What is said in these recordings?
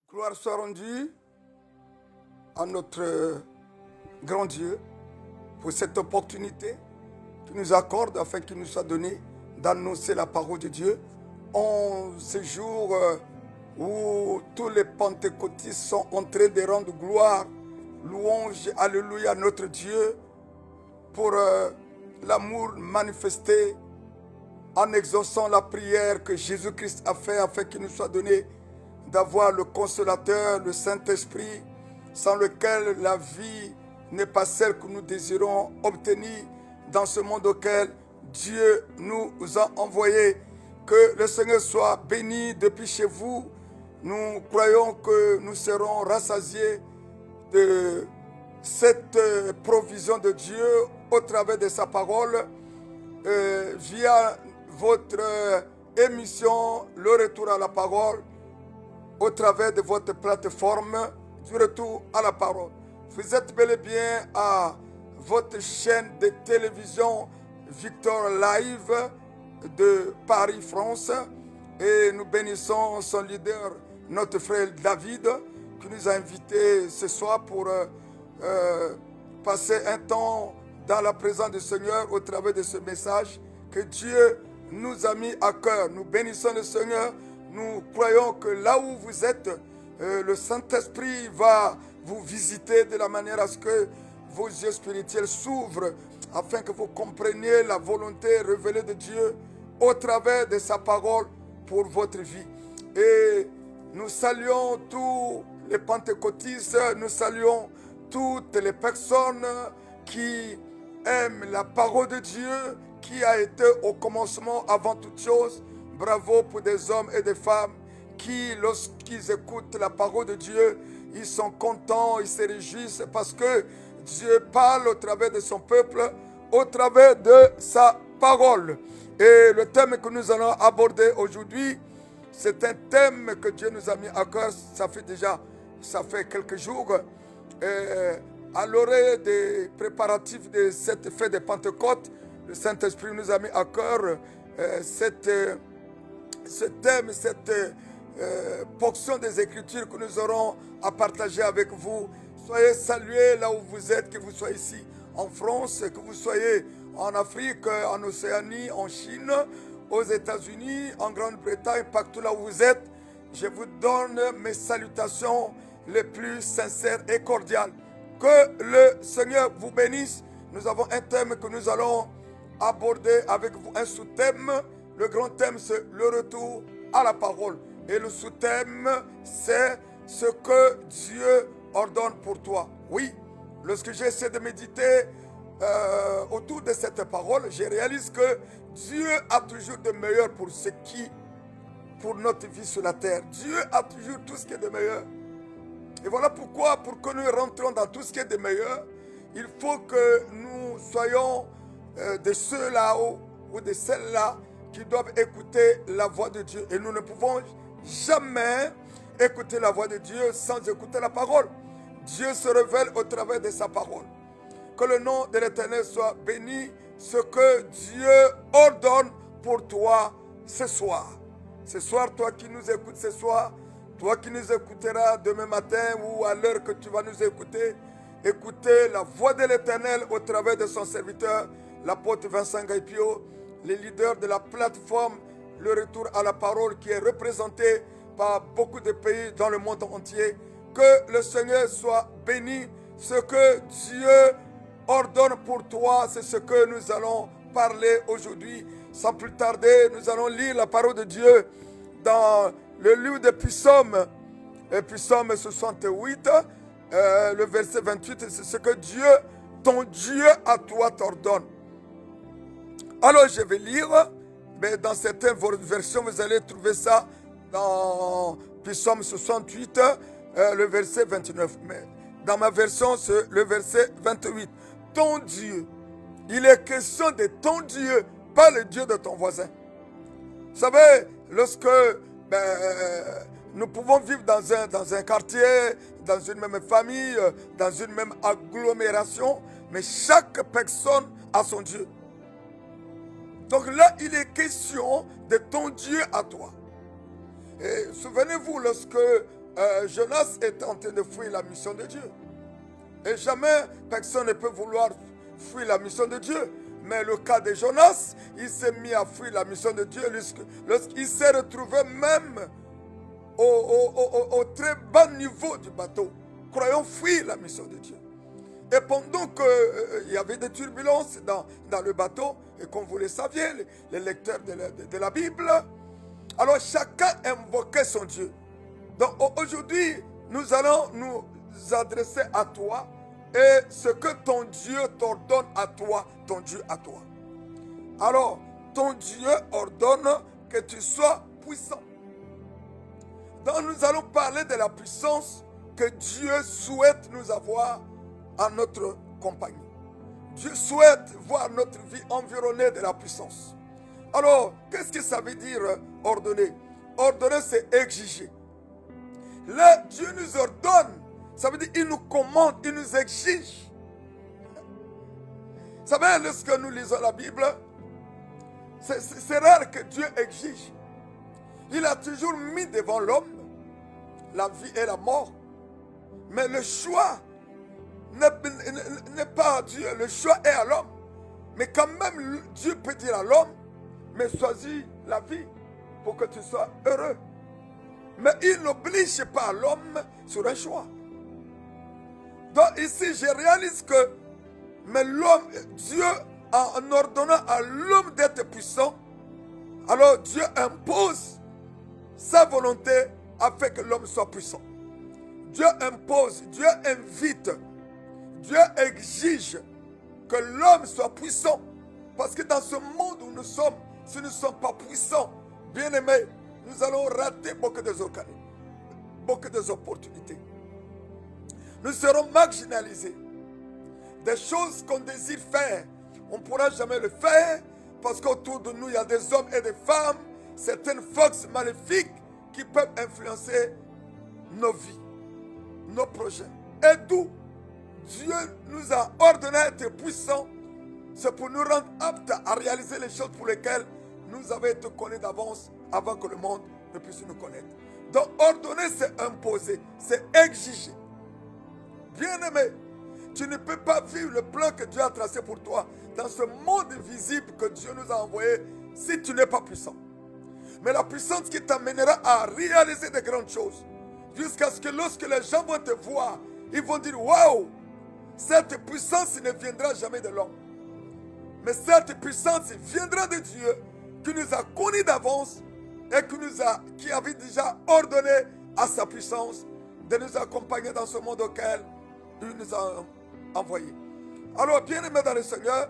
Gloire soit rendue à notre grand Dieu pour cette opportunité qu'il nous accorde afin qu'il nous soit donné d'annoncer la parole de Dieu en ce jour où tous les pentecôtistes sont en train de rendre gloire, louange, alléluia à notre Dieu pour l'amour manifesté en exaucant la prière que Jésus-Christ a fait afin qu'il nous soit donné d'avoir le Consolateur, le Saint-Esprit, sans lequel la vie n'est pas celle que nous désirons obtenir dans ce monde auquel Dieu nous a envoyés. Que le Seigneur soit béni depuis chez vous. Nous croyons que nous serons rassasiés de cette provision de Dieu au travers de sa parole via votre émission Le Retour à la parole, au travers de votre plateforme du Retour à la parole. Vous êtes bel et bien à votre chaîne de télévision Victor Live de Paris, France, et nous bénissons son leader, notre frère David, qui nous a invités ce soir pour passer un temps dans la présence du Seigneur au travers de ce message que Dieu nous a mis à cœur. Nous bénissons le Seigneur. Nous croyons que là où vous êtes, le Saint-Esprit va vous visiter de la manière à ce que vos yeux spirituels s'ouvrent afin que vous compreniez la volonté révélée de Dieu au travers de sa parole pour votre vie. Et nous saluons tous les pentecôtistes, nous saluons toutes les personnes qui aiment la parole de Dieu qui a été au commencement avant toute chose. Bravo pour des hommes et des femmes qui, lorsqu'ils écoutent la parole de Dieu, ils sont contents, ils se réjouissent parce que Dieu parle au travers de son peuple, au travers de sa parole. Et le thème que nous allons aborder aujourd'hui, c'est un thème que Dieu nous a mis à cœur. Ça fait quelques jours. À l'orée des préparatifs de cette fête de Pentecôte, le Saint-Esprit nous a mis à cœur ce thème, cette portion des Écritures que nous aurons à partager avec vous. Soyez salués là où vous êtes, que vous soyez ici en France, que vous soyez en Afrique, en Océanie, en Chine, aux États-Unis, en Grande-Bretagne, partout là où vous êtes. Je vous donne mes salutations les plus sincères et cordiales. Que le Seigneur vous bénisse. Nous avons un thème que nous allons aborder avec vous, un sous-thème. Le grand thème, c'est le retour à la parole. Et le sous-thème, c'est ce que Dieu ordonne pour toi. Oui, lorsque j'essaie de méditer autour de cette parole, je réalise que Dieu a toujours de meilleur pour notre vie sur la terre. Dieu a toujours tout ce qui est de meilleur. Et voilà pourquoi, pour que nous rentrions dans tout ce qui est de meilleur, il faut que nous soyons de ceux-là ou de celles-là qui doivent écouter la voix de Dieu. Et nous ne pouvons jamais écouter la voix de Dieu sans écouter la parole. Dieu se révèle au travers de sa parole. Que le nom de l'Éternel soit béni, ce que Dieu ordonne pour toi ce soir. Ce soir, toi qui nous écoutes ce soir, toi qui nous écouteras demain matin ou à l'heure que tu vas nous écouter, écoutez la voix de l'Éternel au travers de son serviteur, l'apôtre Vincent Gaipio, les leaders de la plateforme Le Retour à la parole qui est représenté par beaucoup de pays dans le monde entier. Que le Seigneur soit béni. Ce que Dieu ordonne pour toi, c'est ce que nous allons parler aujourd'hui. Sans plus tarder, nous allons lire la parole de Dieu dans le livre des Psaumes, Psaume 68, le verset 28, c'est ce que Dieu, ton Dieu à toi t'ordonne. Alors je vais lire, mais dans certaines versions, vous allez trouver ça dans Psaume 68, le verset 29. Mais dans ma version, c'est le verset 28. Ton Dieu, il est question de ton Dieu, pas le Dieu de ton voisin. Vous savez, lorsque nous pouvons vivre dans un quartier, dans une même famille, dans une même agglomération, mais chaque personne a son Dieu. Donc là, il est question de ton Dieu à toi. Et souvenez-vous, lorsque Jonas est en train de fuir la mission de Dieu. Et jamais personne ne peut vouloir fuir la mission de Dieu. Mais le cas de Jonas, il s'est mis à fuir la mission de Dieu lorsqu'il s'est retrouvé même au très bas niveau du bateau, croyant fuir la mission de Dieu. Et pendant qu'il y avait des turbulences dans le bateau, et comme vous le saviez, les lecteurs de la Bible, alors chacun invoquait son Dieu. Donc aujourd'hui, nous allons nous adresser à toi et ce que ton Dieu t'ordonne à toi, ton Dieu à toi. Alors, ton Dieu ordonne que tu sois puissant. Donc nous allons parler de la puissance que Dieu souhaite nous avoir en notre compagnie. Dieu souhaite voir notre vie environnée de la puissance. Alors, qu'est-ce que ça veut dire ordonner? Ordonner, c'est exiger. Là, Dieu nous ordonne. Ça veut dire qu'il nous commande, il nous exige. Vous savez, lorsque nous lisons la Bible, c'est rare que Dieu exige. Il a toujours mis devant l'homme la vie et la mort. Mais le choix n'est pas à Dieu, le choix est à l'homme. Mais quand même, Dieu peut dire à l'homme, mais choisis la vie pour que tu sois heureux. Mais il n'oblige pas l'homme sur un choix. Donc ici, je réalise que mais l'homme, Dieu, en ordonnant à l'homme d'être puissant, alors Dieu impose sa volonté afin que l'homme soit puissant. Dieu impose, Dieu invite, Dieu exige que l'homme soit puissant. Parce que dans ce monde où nous sommes, si nous ne sommes pas puissants, bien aimés, nous allons rater beaucoup des opportunités. Nous serons marginalisés. Des choses qu'on désire faire, on ne pourra jamais le faire parce qu'autour de nous, il y a des hommes et des femmes, certaines forces maléfiques qui peuvent influencer nos vies, nos projets. Et d'où Dieu nous a ordonné d'être puissants, c'est pour nous rendre aptes à réaliser les choses pour lesquelles nous avons été connus d'avance avant que le monde ne puisse nous connaître. Donc ordonner, c'est imposer, c'est exiger. Bien-aimé, tu ne peux pas vivre le plan que Dieu a tracé pour toi dans ce monde visible que Dieu nous a envoyé si tu n'es pas puissant. Mais la puissance qui t'amènera à réaliser de grandes choses, jusqu'à ce que lorsque les gens vont te voir, ils vont dire, waouh, cette puissance ne viendra jamais de l'homme. Mais cette puissance viendra de Dieu qui nous a connus d'avance et qui avait déjà ordonné à sa puissance de nous accompagner dans ce monde auquel il nous a envoyés. Alors, bien-aimés dans le Seigneur,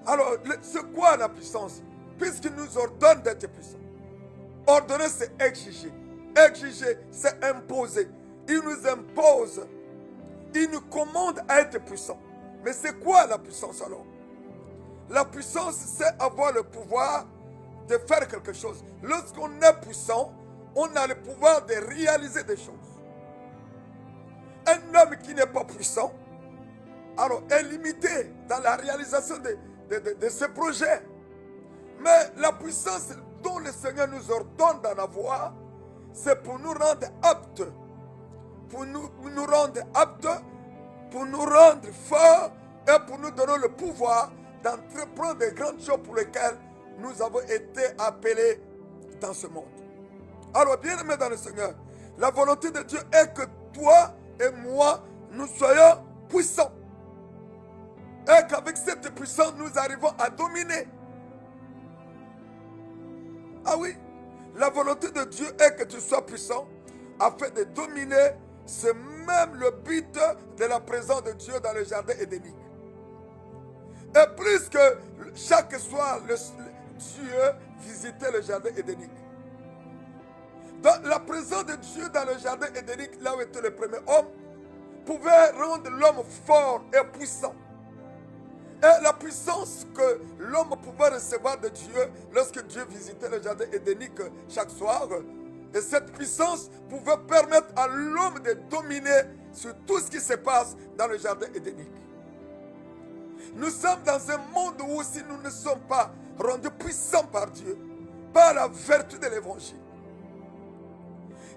alors, c'est quoi la puissance? Puisqu'il nous ordonne d'être puissants. Ordonner, c'est exiger. Exiger, c'est imposer. Il nous impose. Il nous commande à être puissants. Mais c'est quoi la puissance alors? La puissance, c'est avoir le pouvoir de faire quelque chose. Lorsqu'on est puissant, on a le pouvoir de réaliser des choses. Un homme qui n'est pas puissant, alors est limité dans la réalisation de ses projets. Mais la puissance dont le Seigneur nous ordonne d'en avoir, c'est pour nous rendre aptes, pour nous rendre aptes, pour nous rendre forts et pour nous donner le pouvoir d'entreprendre des grandes choses pour lesquelles nous avons été appelés dans ce monde. Alors, bien-aimés dans le Seigneur, la volonté de Dieu est que toi et moi, nous soyons puissants. Et qu'avec cette puissance, nous arrivons à dominer. Ah oui, la volonté de Dieu est que tu sois puissant afin de dominer. C'est même le but de la présence de Dieu dans le jardin édénique. Et plus que chaque soir, Dieu visitait le jardin édénique. Donc la présence de Dieu dans le jardin édénique, là où était le premier homme, pouvait rendre l'homme fort et puissant. Et la puissance que l'homme pouvait recevoir de Dieu lorsque Dieu visitait le jardin édénique chaque soir, et cette puissance pouvait permettre à l'homme de dominer sur tout ce qui se passe dans le jardin édénique. Nous sommes dans un monde où si nous ne sommes pas rendus puissants par Dieu, par la vertu de l'évangile,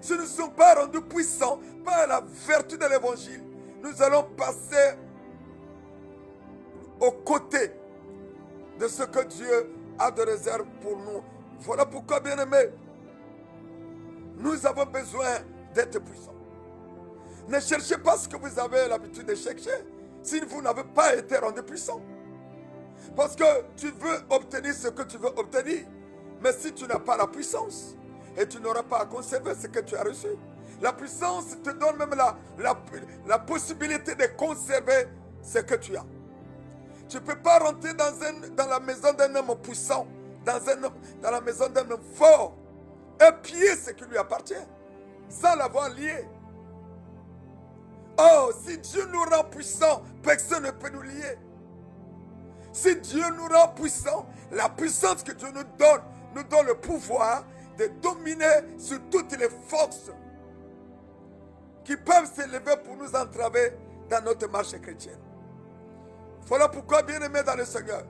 si nous ne sommes pas rendus puissants par la vertu de l'évangile, nous allons passer aux côtés de ce que Dieu a de réserve pour nous. Voilà pourquoi, bien-aimés, nous avons besoin d'être puissants. Ne cherchez pas ce que vous avez l'habitude de chercher si vous n'avez pas été rendu puissant. Parce que tu veux obtenir ce que tu veux obtenir. Mais si tu n'as pas la puissance, et tu n'auras pas à conserver ce que tu as reçu. La puissance te donne même la possibilité de conserver ce que tu as. Tu ne peux pas rentrer dans la maison d'un homme puissant, dans la maison d'un homme fort, et piller ce qui lui appartient, sans l'avoir lié. Oh, si Dieu nous rend puissants, personne ne peut nous lier. Si Dieu nous rend puissants, la puissance que Dieu nous donne le pouvoir de dominer sur toutes les forces qui peuvent s'élever pour nous entraver dans notre marche chrétienne. Voilà pourquoi, bien-aimés dans le Seigneur,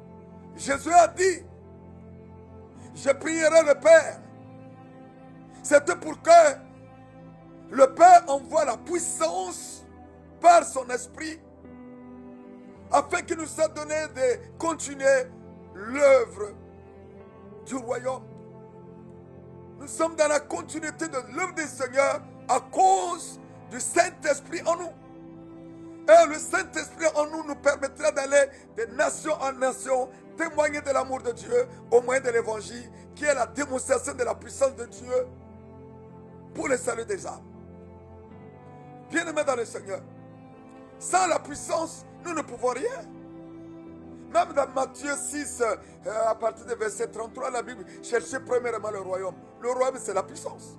Jésus a dit, je prierai le Père. C'était pour que le Père envoie la puissance par son esprit afin qu'il nous soit donné de continuer l'œuvre du royaume. Nous sommes dans la continuité de l'œuvre du Seigneur à cause du Saint-Esprit en nous. Et le Saint-Esprit en nous nous permettra d'aller de nation en nation, témoigner de l'amour de Dieu au moyen de l'Évangile, qui est la démonstration de la puissance de Dieu pour le salut des âmes. Bien-aimés dans le Seigneur, sans la puissance, nous ne pouvons rien. Même dans Matthieu 6, à partir du verset 33, la Bible, cherchez premièrement le royaume. Le royaume, c'est la puissance.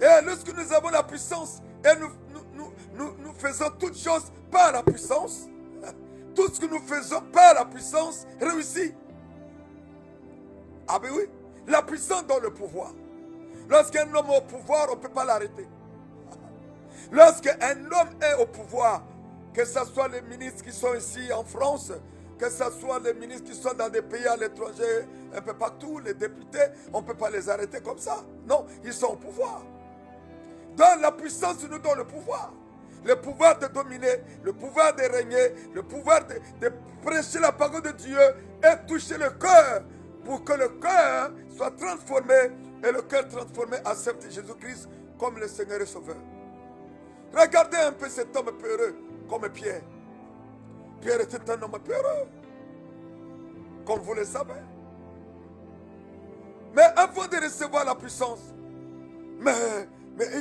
Et lorsque nous avons la puissance, et nous faisons toutes choses par la puissance, tout ce que nous faisons par la puissance réussit. Ah ben oui, la puissance donne le pouvoir. Lorsqu'un homme est au pouvoir, on ne peut pas l'arrêter. Lorsqu'un homme est au pouvoir, que ce soit les ministres qui sont ici en France, que ce soit les ministres qui sont dans des pays à l'étranger, un peu partout, les députés, on ne peut pas les arrêter comme ça. Non, ils sont au pouvoir. Donc la puissance nous donne le pouvoir. Le pouvoir de dominer, le pouvoir de régner, le pouvoir de prêcher la parole de Dieu et toucher le cœur pour que le cœur soit transformé et le cœur transformé accepte Jésus-Christ comme le Seigneur et Sauveur. Regardez un peu cet homme peureux comme Pierre. Pierre était un homme peureux, comme vous le savez. Mais avant de recevoir la puissance, mais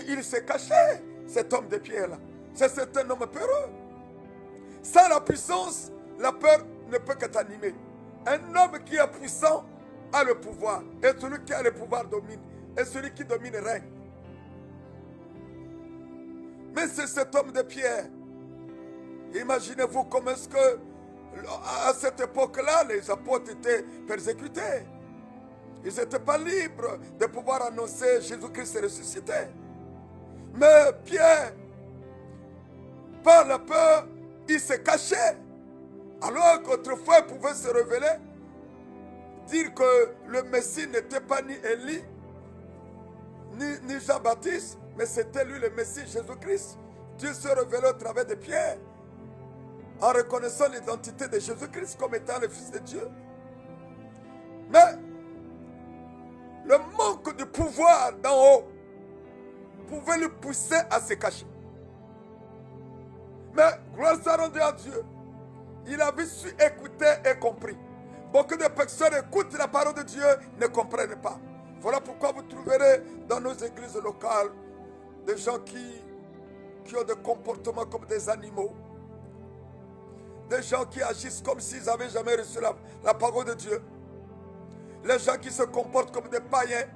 il s'est caché, cet homme de Pierre-là. C'est un homme peureux. Sans la puissance, la peur ne peut que t'animer. Un homme qui est puissant a le pouvoir. Et celui qui a le pouvoir domine. Et celui qui domine règne. Mais c'est cet homme de Pierre. Imaginez-vous comment est-ce que, à cette époque-là, les apôtres étaient persécutés. Ils n'étaient pas libres de pouvoir annoncer Jésus-Christ ressuscité. Mais Pierre, par la peur, il se cachait. Alors qu'autrefois, il pouvait se révéler, dire que le Messie n'était pas ni Élie, ni Jean-Baptiste, mais c'était lui le Messie, Jésus-Christ. Dieu se révélait au travers de Pierre, en reconnaissant l'identité de Jésus-Christ comme étant le Fils de Dieu. Mais le manque de pouvoir d'en haut pouvait le pousser à se cacher. Mais gloire soit rendue à Dieu. Il avait su écouter et compris. Beaucoup de personnes écoutent la parole de Dieu, ne comprennent pas. Voilà pourquoi vous trouverez dans nos églises locales des gens qui ont des comportements comme des animaux. Des gens qui agissent comme s'ils n'avaient jamais reçu la parole de Dieu. Les gens qui se comportent comme des païens.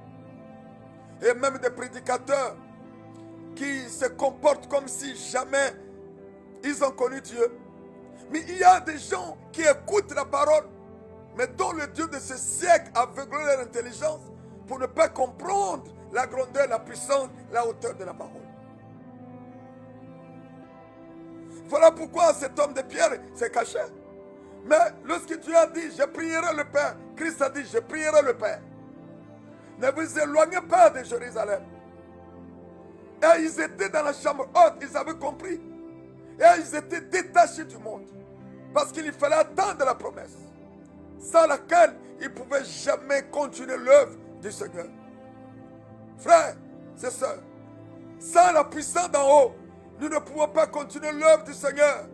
Et même des prédicateurs qui se comportent comme si jamais ils ont connu Dieu. Mais il y a des gens qui écoutent la parole, mais dont le Dieu de ce siècle aveugle leur intelligence pour ne pas comprendre la grandeur, la puissance, la hauteur de la parole. Voilà pourquoi cet homme de Pierre s'est caché. Mais lorsque Dieu a dit, je prierai le Père, Christ a dit, je prierai le Père. Ne vous éloignez pas de Jérusalem. Et ils étaient dans la chambre haute, ils avaient compris. Et ils étaient détachés du monde. Parce qu'il fallait attendre la promesse, sans laquelle ils ne pouvaient jamais continuer l'œuvre du Seigneur. Frères et sœurs, sans la puissance d'en haut, nous ne pouvons pas continuer l'œuvre du Seigneur.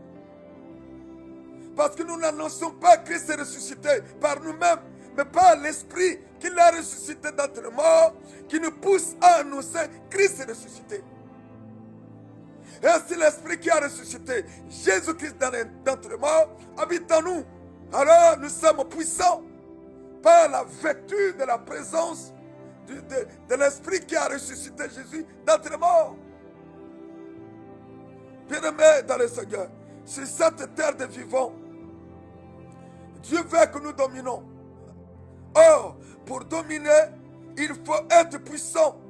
Parce que nous n'annonçons pas Christ est ressuscité par nous-mêmes, mais par l'Esprit qui l'a ressuscité d'entre les morts, qui nous pousse à annoncer Christ est ressuscité. Et c'est l'Esprit qui a ressuscité Jésus-Christ d'entre les morts habite en nous. Alors nous sommes puissants par la vertu de la présence de l'Esprit qui a ressuscité Jésus d'entre les morts. Bien-aimés dans le Seigneur, sur cette terre de vivants, Dieu veut que nous dominons. Or, pour dominer, il faut être puissant.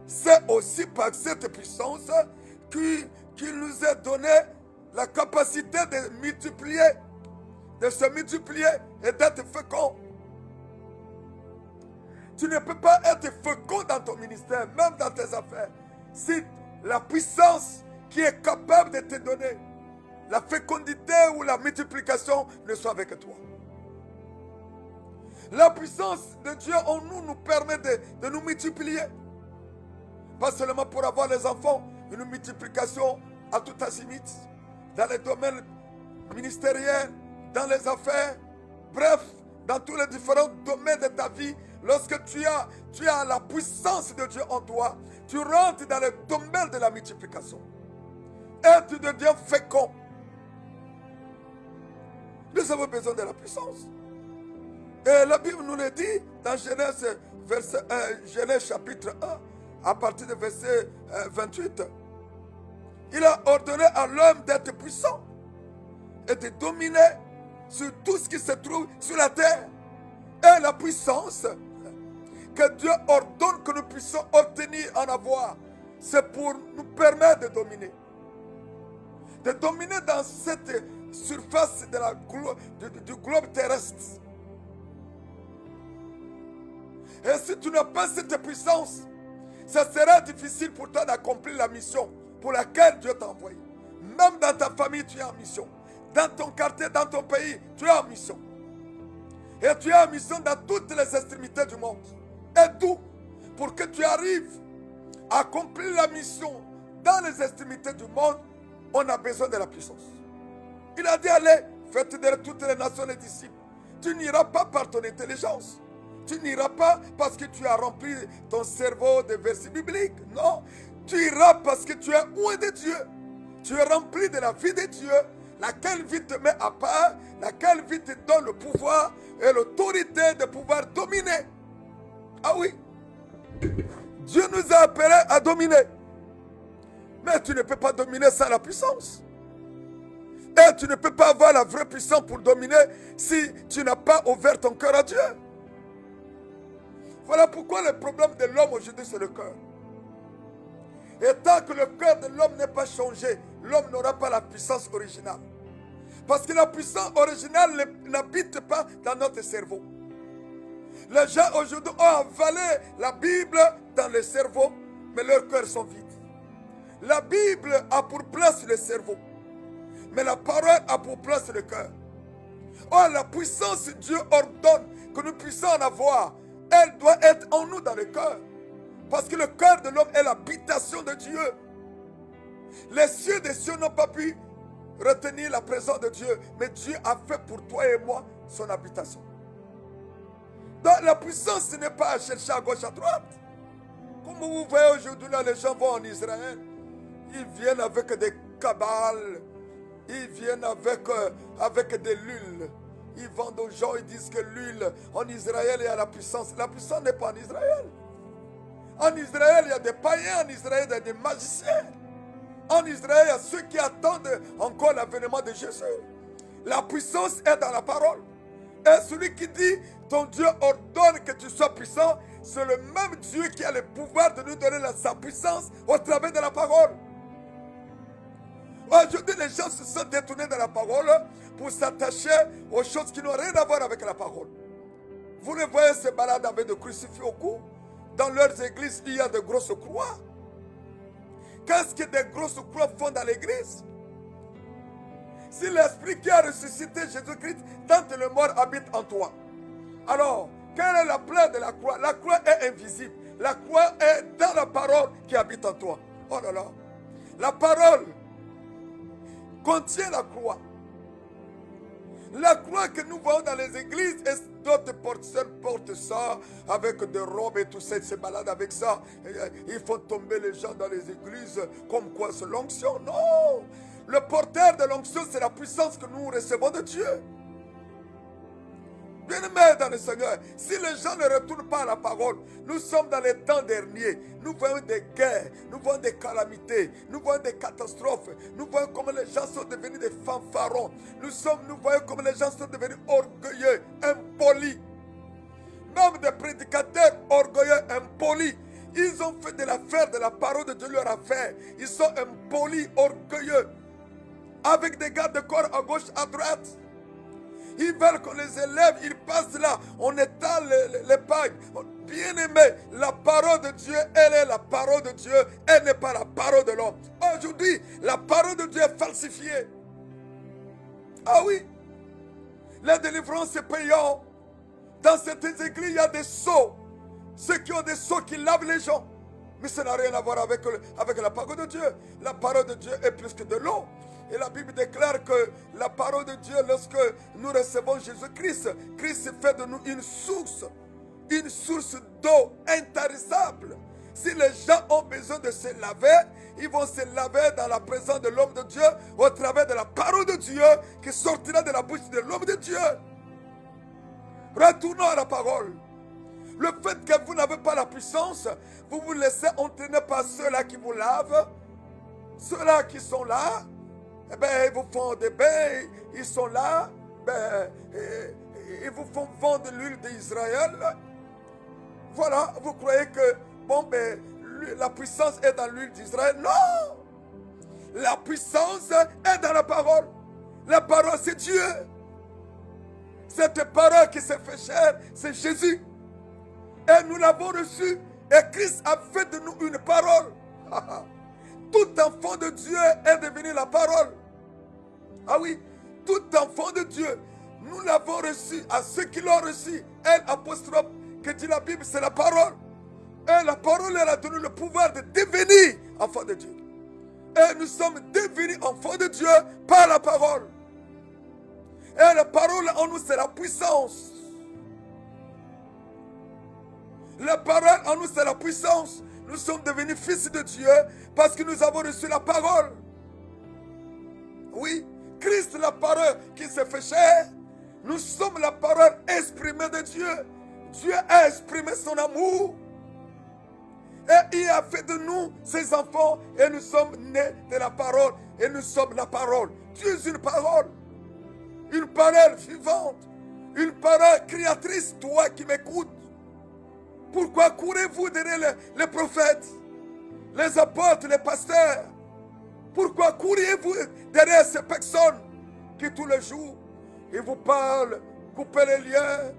C'est aussi par cette puissance qu'il nous a donné la capacité de multiplier, de se multiplier et d'être fécond. Tu ne peux pas être fécond dans ton ministère, même dans tes affaires, si la puissance qui est capable de te donner la fécondité ou la multiplication ne soit avec toi. La puissance de Dieu en nous nous permet de nous multiplier. Pas seulement pour avoir les enfants, une multiplication à tout azimut, dans les domaines ministériels, dans les affaires, bref, dans tous les différents domaines de ta vie. Lorsque tu as la puissance de Dieu en toi, tu rentres dans le domaine de la multiplication. Et tu deviens fécond. Nous avons besoin de la puissance. Et la Bible nous le dit dans Genèse, Genèse chapitre 1, à partir du verset 28. Il a ordonné à l'homme d'être puissant et de dominer sur tout ce qui se trouve sur la terre. Et la puissance que Dieu ordonne que nous puissions obtenir, en avoir, c'est pour nous permettre de dominer. De dominer dans cette surface du globe terrestre. Et si tu n'as pas cette puissance, ça sera difficile pour toi d'accomplir la mission pour laquelle Dieu t'a envoyé. Même dans ta famille, tu es en mission. Dans ton quartier, dans ton pays, tu es en mission. Et tu es en mission dans toutes les extrémités du monde. Et tout, pour que tu arrives à accomplir la mission dans les extrémités du monde, on a besoin de la puissance. Il a dit, allez, faites de toutes les nations les disciples. Tu n'iras pas par ton intelligence. Tu n'iras pas parce que tu as rempli ton cerveau de versets bibliques. Non, tu iras parce que tu es loin de Dieu. Tu es rempli de la vie de Dieu, laquelle vie te met à part, laquelle vie te donne le pouvoir et l'autorité de pouvoir dominer. Ah oui, Dieu nous a appelés à dominer. Mais tu ne peux pas dominer sans la puissance. Et tu ne peux pas avoir la vraie puissance pour dominer si tu n'as pas ouvert ton cœur à Dieu. Voilà pourquoi le problème de l'homme aujourd'hui, c'est le cœur. Et tant que le cœur de l'homme n'est pas changé, l'homme n'aura pas la puissance originale. Parce que la puissance originale n'habite pas dans notre cerveau. Les gens aujourd'hui ont avalé la Bible dans le cerveau, mais leurs cœurs sont vides. La Bible a pour place le cerveau, mais la parole a pour place le cœur. Or, la puissance que Dieu ordonne que nous puissions en avoir, elle doit être en nous dans le cœur. Parce que le cœur de l'homme est l'habitation de Dieu. Les cieux des cieux n'ont pas pu retenir la présence de Dieu, mais Dieu a fait pour toi et moi son habitation. Donc la puissance, ce n'est pas à chercher à gauche, à droite. Comme vous voyez aujourd'hui, là, les gens vont en Israël. Ils viennent avec des cabales. Ils viennent avec de l'huile. Ils vendent aux gens, ils disent que l'huile, en Israël, il y a la puissance. La puissance n'est pas en Israël. En Israël, il y a des païens. En Israël, il y a des magiciens. En Israël, il y a ceux qui attendent encore l'avènement de Jésus. La puissance est dans la parole. Et celui qui dit, ton Dieu ordonne que tu sois puissant, c'est le même Dieu qui a le pouvoir de nous donner sa puissance au travers de la parole. Aujourd'hui, les gens se sont détournés de la parole pour s'attacher aux choses qui n'ont rien à voir avec la parole. Vous les voyez se balader avec des crucifix au cou. Dans leurs églises, il y a de grosses croix. Qu'est-ce que des grosses croix font dans l'église? Si l'esprit qui a ressuscité Jésus-Christ, tant que le mort habite en toi, alors, quel est la plan de la croix? La croix est invisible. La croix est dans la parole qui habite en toi. Oh là là. La parole contient la croix. La croix que nous voyons dans les églises, et d'autres porteurs portent ça avec des robes et tout ça, ils se baladent avec ça. Ils font tomber les gens dans les églises comme quoi c'est l'onction. Non! Le porteur de l'onction, c'est la puissance que nous recevons de Dieu. Bien-aimés dans le Seigneur, si les gens ne retournent pas à la parole, nous sommes dans les temps derniers. Nous voyons des guerres, nous voyons des calamités, nous voyons des catastrophes. Nous voyons comment les gens sont devenus des fanfarons. Nous voyons comment les gens sont devenus orgueilleux, impolis. Même des prédicateurs orgueilleux, impolis. Ils ont fait de l'affaire de la parole de Dieu leur affaire. Ils sont impolis, orgueilleux. Avec des gardes de corps à gauche, à droite. Ils veulent qu'on les élève, ils passent là, on étale les pagnes. Bien aimé, la parole de Dieu, elle est la parole de Dieu, elle n'est pas la parole de l'homme. Aujourd'hui, la parole de Dieu est falsifiée. Ah oui, la délivrance est payante. Dans certaines églises, il y a des seaux. Ceux qui ont des seaux qui lavent les gens. Mais ça n'a rien à voir avec la parole de Dieu. La parole de Dieu est plus que de l'eau. Et la Bible déclare que la parole de Dieu, lorsque nous recevons Jésus-Christ, Christ fait de nous une source d'eau intarissable. Si les gens ont besoin de se laver, ils vont se laver dans la présence de l'homme de Dieu, au travers de la parole de Dieu qui sortira de la bouche de l'homme de Dieu. Retournons à la parole. Le fait que vous n'avez pas la puissance, vous vous laissez entraîner par ceux-là qui vous lavent, ceux-là qui sont là. Eh bien, ils vous font des bains, ils sont là, ils vous font vendre l'huile d'Israël. Voilà, vous croyez que, la puissance est dans l'huile d'Israël? Non! La puissance est dans la parole. La parole, c'est Dieu. Cette parole qui s'est fait chair, c'est Jésus. Et nous l'avons reçu. Et Christ a fait de nous une parole. Tout enfant de Dieu est devenu la parole. Ah oui, tout enfant de Dieu, nous l'avons reçu. À ceux qui l'ont reçu, elle, apostrophe, que dit la Bible, c'est la parole. Et la parole, elle a donné le pouvoir de devenir enfant de Dieu. Et nous sommes devenus enfants de Dieu par la parole. Et la parole en nous, c'est la puissance. La parole en nous, c'est la puissance. Nous sommes devenus fils de Dieu parce que nous avons reçu la parole. Oui, Christ, la parole qui s'est fait chair. Nous sommes la parole exprimée de Dieu. Dieu a exprimé son amour. Et il a fait de nous ses enfants. Et nous sommes nés de la parole. Et nous sommes la parole. Dieu est une parole. Une parole vivante. Une parole créatrice. Toi qui m'écoutes. Pourquoi courez-vous derrière les prophètes, les apôtres, les pasteurs? Pourquoi courez-vous derrière ces personnes qui tous les jours, ils vous parlent, coupez les liens,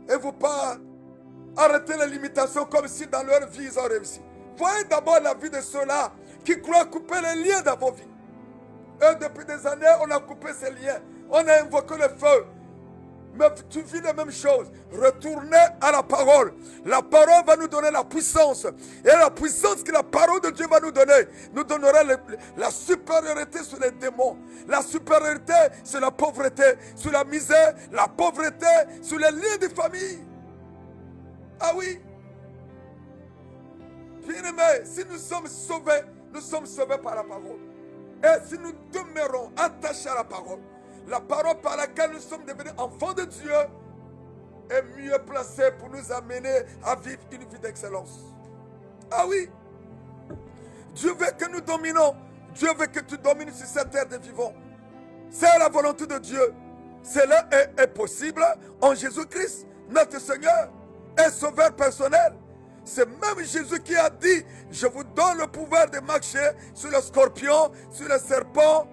et vous parlent, arrêtez les limitations comme si dans leur vie ils ont réussi. Voyez d'abord la vie de ceux-là qui croient couper les liens dans vos vies. Et depuis des années, on a coupé ces liens, on a invoqué le feu. Mais tu vis les mêmes choses. Retournez à la parole. La parole va nous donner la puissance. Et la puissance que la parole de Dieu va nous donner, nous donnera la supériorité sur les démons. La supériorité sur la pauvreté, sur la misère, la pauvreté, sur les liens de famille. Ah oui. Bien-aimés, si nous sommes sauvés par la parole. Et si nous demeurons attachés à la parole par laquelle nous sommes devenus enfants de Dieu est mieux placée pour nous amener à vivre une vie d'excellence. Ah oui, Dieu veut que nous dominons. Dieu veut que tu domines sur cette terre des vivants. C'est la volonté de Dieu. Cela est possible en Jésus-Christ, notre Seigneur et Sauveur personnel. C'est même Jésus qui a dit, je vous donne le pouvoir de marcher sur les scorpions, sur les serpents,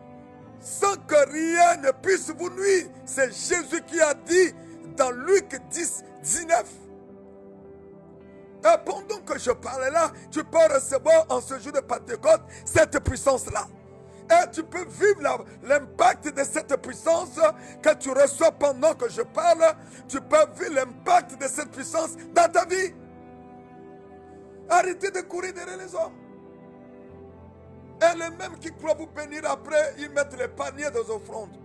sans que rien ne puisse vous nuire. C'est Jésus qui a dit dans Luc 10, 19. Et pendant que je parle là, tu peux recevoir en ce jour de Pentecôte cette puissance-là. Et tu peux vivre l'impact de cette puissance que tu reçois pendant que je parle. Tu peux vivre l'impact de cette puissance dans ta vie. Arrêtez de courir derrière les hommes. Et les mêmes qui croient vous bénir après, ils mettent les paniers des offrandes.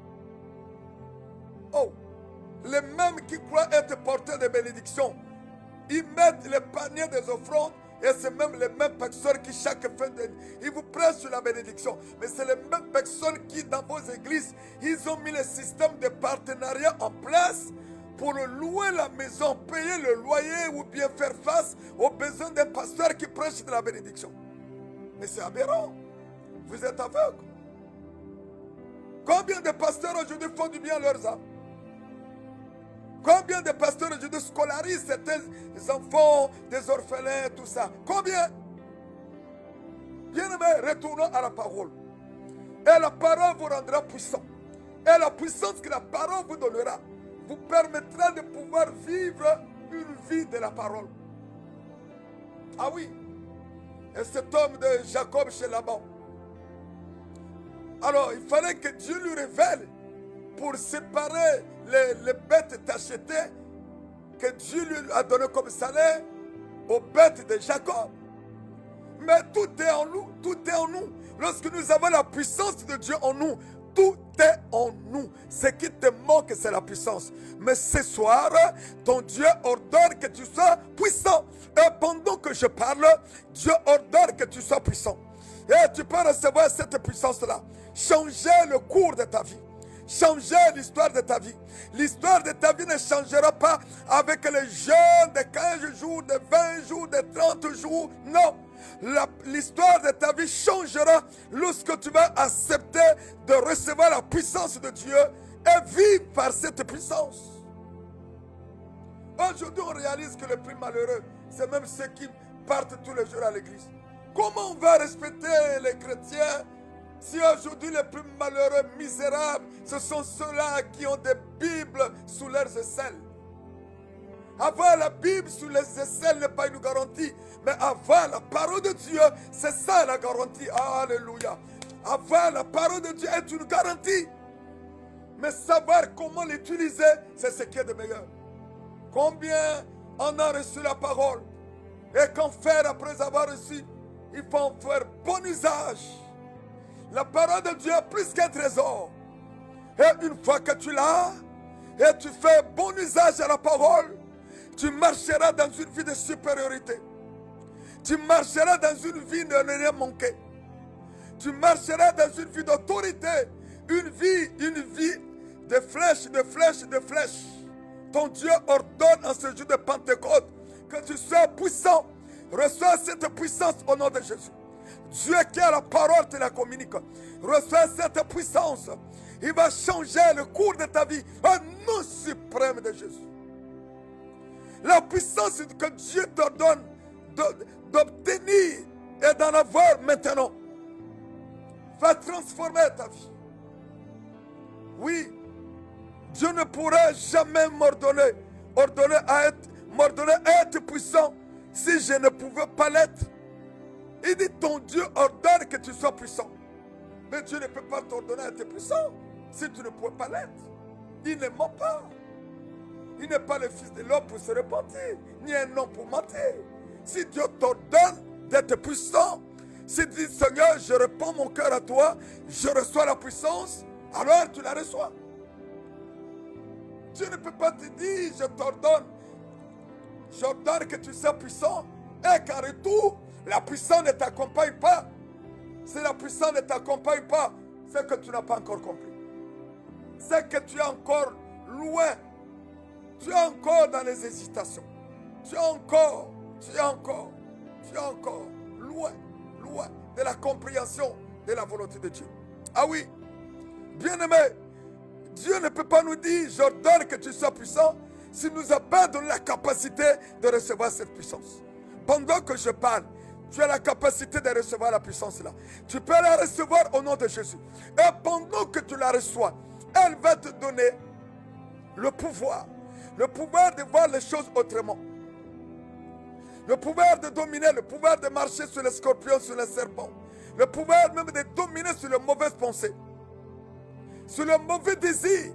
Oh, les mêmes qui croient être porteurs de bénédictions, ils mettent les paniers des offrandes. Et c'est même les mêmes personnes qui, chaque fin d'année, ils vous prêtent sur la bénédiction. Mais c'est les mêmes personnes qui, dans vos églises, ils ont mis le système de partenariat en place pour louer la maison, payer le loyer ou bien faire face aux besoins d'un pasteur qui prêche de la bénédiction. Mais c'est aberrant. Vous êtes aveugle. Combien de pasteurs aujourd'hui font du bien à leurs âmes? Combien de pasteurs aujourd'hui scolarisent certains enfants, des orphelins, tout ça? Combien? Bien-aimés, retournons à la parole. Et la parole vous rendra puissant. Et la puissance que la parole vous donnera vous permettra de pouvoir vivre une vie de la parole. Ah oui. Et cet homme de Jacob chez Laban. Alors, il fallait que Dieu lui révèle pour séparer les bêtes tachetées que Dieu lui a donné comme salaire aux bêtes de Jacob. Mais tout est en nous, tout est en nous. Lorsque nous avons la puissance de Dieu en nous, tout est en nous. Ce qui te manque, c'est la puissance. Mais ce soir, ton Dieu ordonne que tu sois puissant. Et pendant que je parle, Dieu ordonne que tu sois puissant. Et tu peux recevoir cette puissance-là. Changer le cours de ta vie. Changer l'histoire de ta vie. L'histoire de ta vie ne changera pas avec les jeûnes de 15 jours, de 20 jours, de 30 jours. Non. L'histoire de ta vie changera lorsque tu vas accepter de recevoir la puissance de Dieu et vivre par cette puissance. Aujourd'hui, on réalise que les plus malheureux, c'est même ceux qui partent tous les jours à l'église. Comment on va respecter les chrétiens si aujourd'hui les plus malheureux, misérables, ce sont ceux-là qui ont des Bibles sous leurs aisselles? Avoir la Bible sous les aisselles n'est pas une garantie, mais avoir la parole de Dieu, c'est ça la garantie. Alléluia. Avoir la parole de Dieu est une garantie. Mais savoir comment l'utiliser, c'est ce qui est de meilleur. Combien en a reçu la parole? Et qu'en faire après avoir reçu? Il faut en faire bon usage. La parole de Dieu est plus qu'un trésor. Et une fois que tu l'as, et tu fais bon usage à la parole, tu marcheras dans une vie de supériorité. Tu marcheras dans une vie de ne rien manquer. Tu marcheras dans une vie d'autorité. Une vie de flèches, de flèches, de flèches. Ton Dieu ordonne en ce jour de Pentecôte que tu sois puissant. Reçois cette puissance au nom de Jésus. Dieu qui a la parole te la communique. Reçois cette puissance. Il va changer le cours de ta vie au nom suprême de Jésus. La puissance que Dieu te donne d'obtenir et d'en avoir maintenant va transformer ta vie. Oui, Dieu ne pourra jamais m'ordonner à être puissant si je ne pouvais pas l'être. Il dit, ton Dieu ordonne que tu sois puissant. Mais Dieu ne peut pas t'ordonner à être puissant si tu ne pouvais pas l'être. Il ne ment pas. Il n'est pas le fils de l'homme pour se repentir, ni un homme pour mentir. Si Dieu t'ordonne d'être puissant, si tu dis, Seigneur, je réponds mon cœur à toi, je reçois la puissance, alors tu la reçois. Dieu ne peut pas te dire, j'ordonne que tu sois puissant, et qu'en retour, la puissance ne t'accompagne pas. Si la puissance ne t'accompagne pas, c'est que tu n'as pas encore compris. C'est que tu es encore loin. Tu es encore dans les hésitations. Tu es encore loin de la compréhension de la volonté de Dieu. Ah oui, bien-aimé, Dieu ne peut pas nous dire, j'ordonne que tu sois puissant, s'il ne nous a pas donné la capacité de recevoir cette puissance. Pendant que je parle, tu as la capacité de recevoir la puissance là. Tu peux la recevoir au nom de Jésus. Et pendant que tu la reçois, elle va te donner le pouvoir de voir les choses autrement. le pouvoir de dominer, le pouvoir de marcher sur les scorpions, sur les serpents, le pouvoir même de dominer sur les mauvaises pensées, sur le mauvais désir,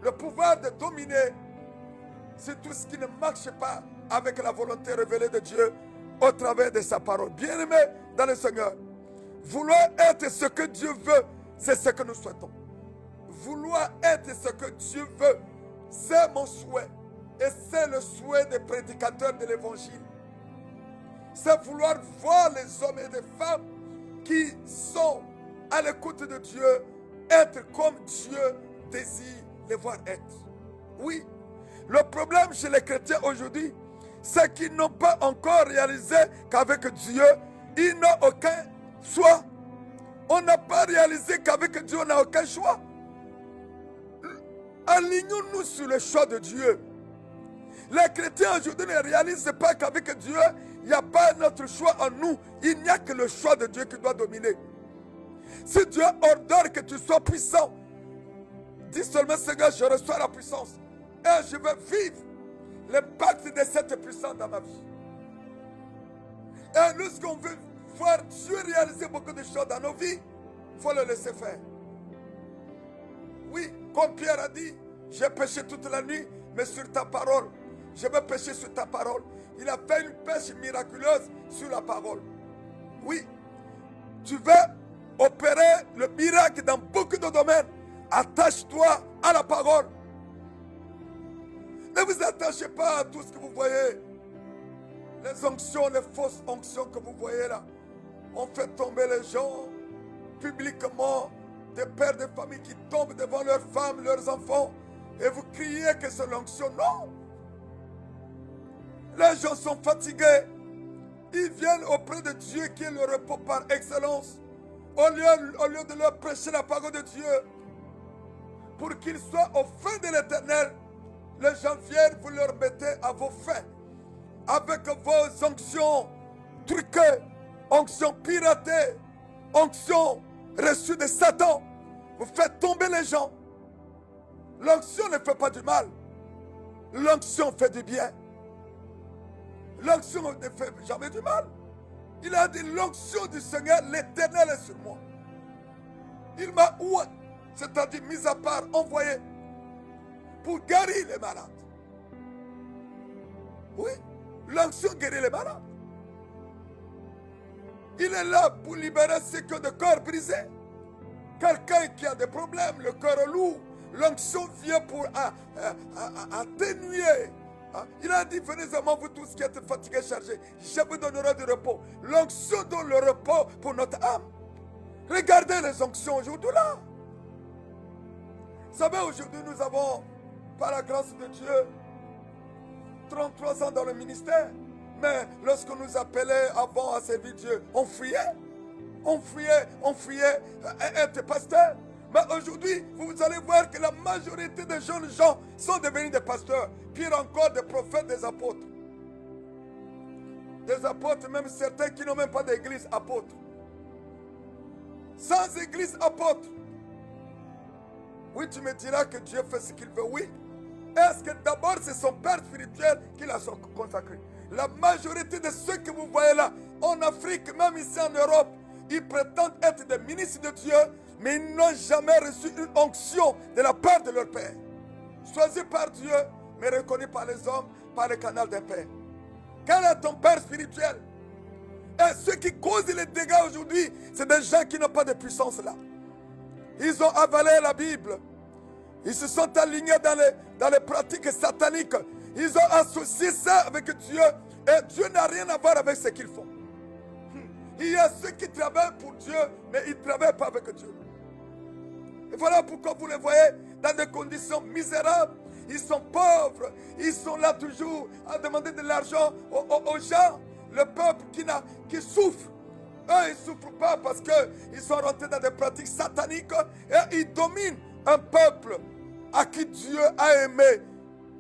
le pouvoir de dominer sur tout ce qui ne marche pas avec la volonté révélée de Dieu au travers de sa parole. Bien-aimés dans le Seigneur, vouloir être ce que Dieu veut, c'est ce que nous souhaitons. Vouloir être ce que Dieu veut, c'est mon souhait. Et c'est le souhait des prédicateurs de l'évangile. C'est vouloir voir les hommes et les femmes qui sont à l'écoute de Dieu être comme Dieu désire les voir être. Oui, le problème chez les chrétiens aujourd'hui, c'est qu'ils n'ont pas encore réalisé qu'avec Dieu, ils n'ont aucun choix. On n'a pas réalisé qu'avec Dieu, on n'a aucun choix. Alignons-nous sur le choix de Dieu. Les chrétiens aujourd'hui ne réalisent pas qu'avec Dieu, il n'y a pas notre choix en nous. Il n'y a que le choix de Dieu qui doit dominer. Si Dieu ordonne que tu sois puissant, dis seulement, Seigneur, je reçois la puissance. Et je veux vivre l'impact de cette puissance dans ma vie. Et lorsqu'on veut voir Dieu réaliser beaucoup de choses dans nos vies, il faut le laisser faire. Oui, comme Pierre a dit, j'ai péché toute la nuit, mais sur ta parole, je veux pécher sur ta parole. Il a fait une pêche miraculeuse sur la parole. Oui, tu veux opérer le miracle dans beaucoup de domaines. Attache-toi à la parole. Ne vous attachez pas à tout ce que vous voyez. Les onctions, les fausses onctions que vous voyez là. On fait tomber les gens publiquement, des pères de famille qui tombent devant leurs femmes, leurs enfants, et vous criez que c'est l'onction. Non! Les gens sont fatigués. Ils viennent auprès de Dieu qui est le repos par excellence. Au lieu de leur prêcher la parole de Dieu, pour qu'ils soient au fin de l'éternel, les gens viennent, vous leur mettez à vos fins, avec vos onctions truquées, onctions piratées, onctions reçues de Satan. Vous faites tomber les gens. L'onction ne fait pas du mal. L'onction fait du bien. L'onction ne fait jamais du mal. Il a dit, l'onction du Seigneur, l'Éternel est sur moi. Il m'a oué, c'est-à-dire mis à part, envoyé pour guérir les malades. Oui, l'onction guérit les malades. Il est là pour libérer ceux qui ont des corps brisés. Quelqu'un qui a des problèmes, le cœur lourd, l'onction vient pour atténuer. Il a dit, venez à moi, vous tous qui êtes fatigués, chargés, je vous donnerai du repos. L'onction donne le repos pour notre âme. Regardez les onctions aujourd'hui là. Vous savez, aujourd'hui nous avons, par la grâce de Dieu, 33 ans dans le ministère. Mais lorsqu'on nous appelait avant à servir Dieu, on fuyait. On fuyait être pasteur. Mais aujourd'hui, vous allez voir que la majorité des jeunes gens sont devenus des pasteurs. Pire encore, des prophètes, des apôtres. Des apôtres, même certains qui n'ont même pas d'église apôtre. Sans église apôtre. Oui, tu me diras que Dieu fait ce qu'il veut, oui. Est-ce que d'abord c'est son Père spirituel qui l'a consacré? La majorité de ceux que vous voyez là, en Afrique, même ici en Europe, ils prétendent être des ministres de Dieu, mais ils n'ont jamais reçu une onction de la part de leur Père. Choisi par Dieu, mais reconnu par les hommes, par le canal d'un Père. Quel est ton Père spirituel? Et ceux qui causent les dégâts aujourd'hui, c'est des gens qui n'ont pas de puissance là. Ils ont avalé la Bible. Ils se sont alignés dans les pratiques sataniques. Ils ont associé ça avec Dieu. Et Dieu n'a rien à voir avec ce qu'ils font. Il y a ceux qui travaillent pour Dieu, mais ils ne travaillent pas avec Dieu. Et voilà pourquoi vous les voyez dans des conditions misérables. Ils sont pauvres. Ils sont là toujours à demander de l'argent aux gens. Le peuple qui souffre. Eux, ils ne souffrent pas parce qu'ils sont rentrés dans des pratiques sataniques. Et ils dominent un peuple à qui Dieu a aimé.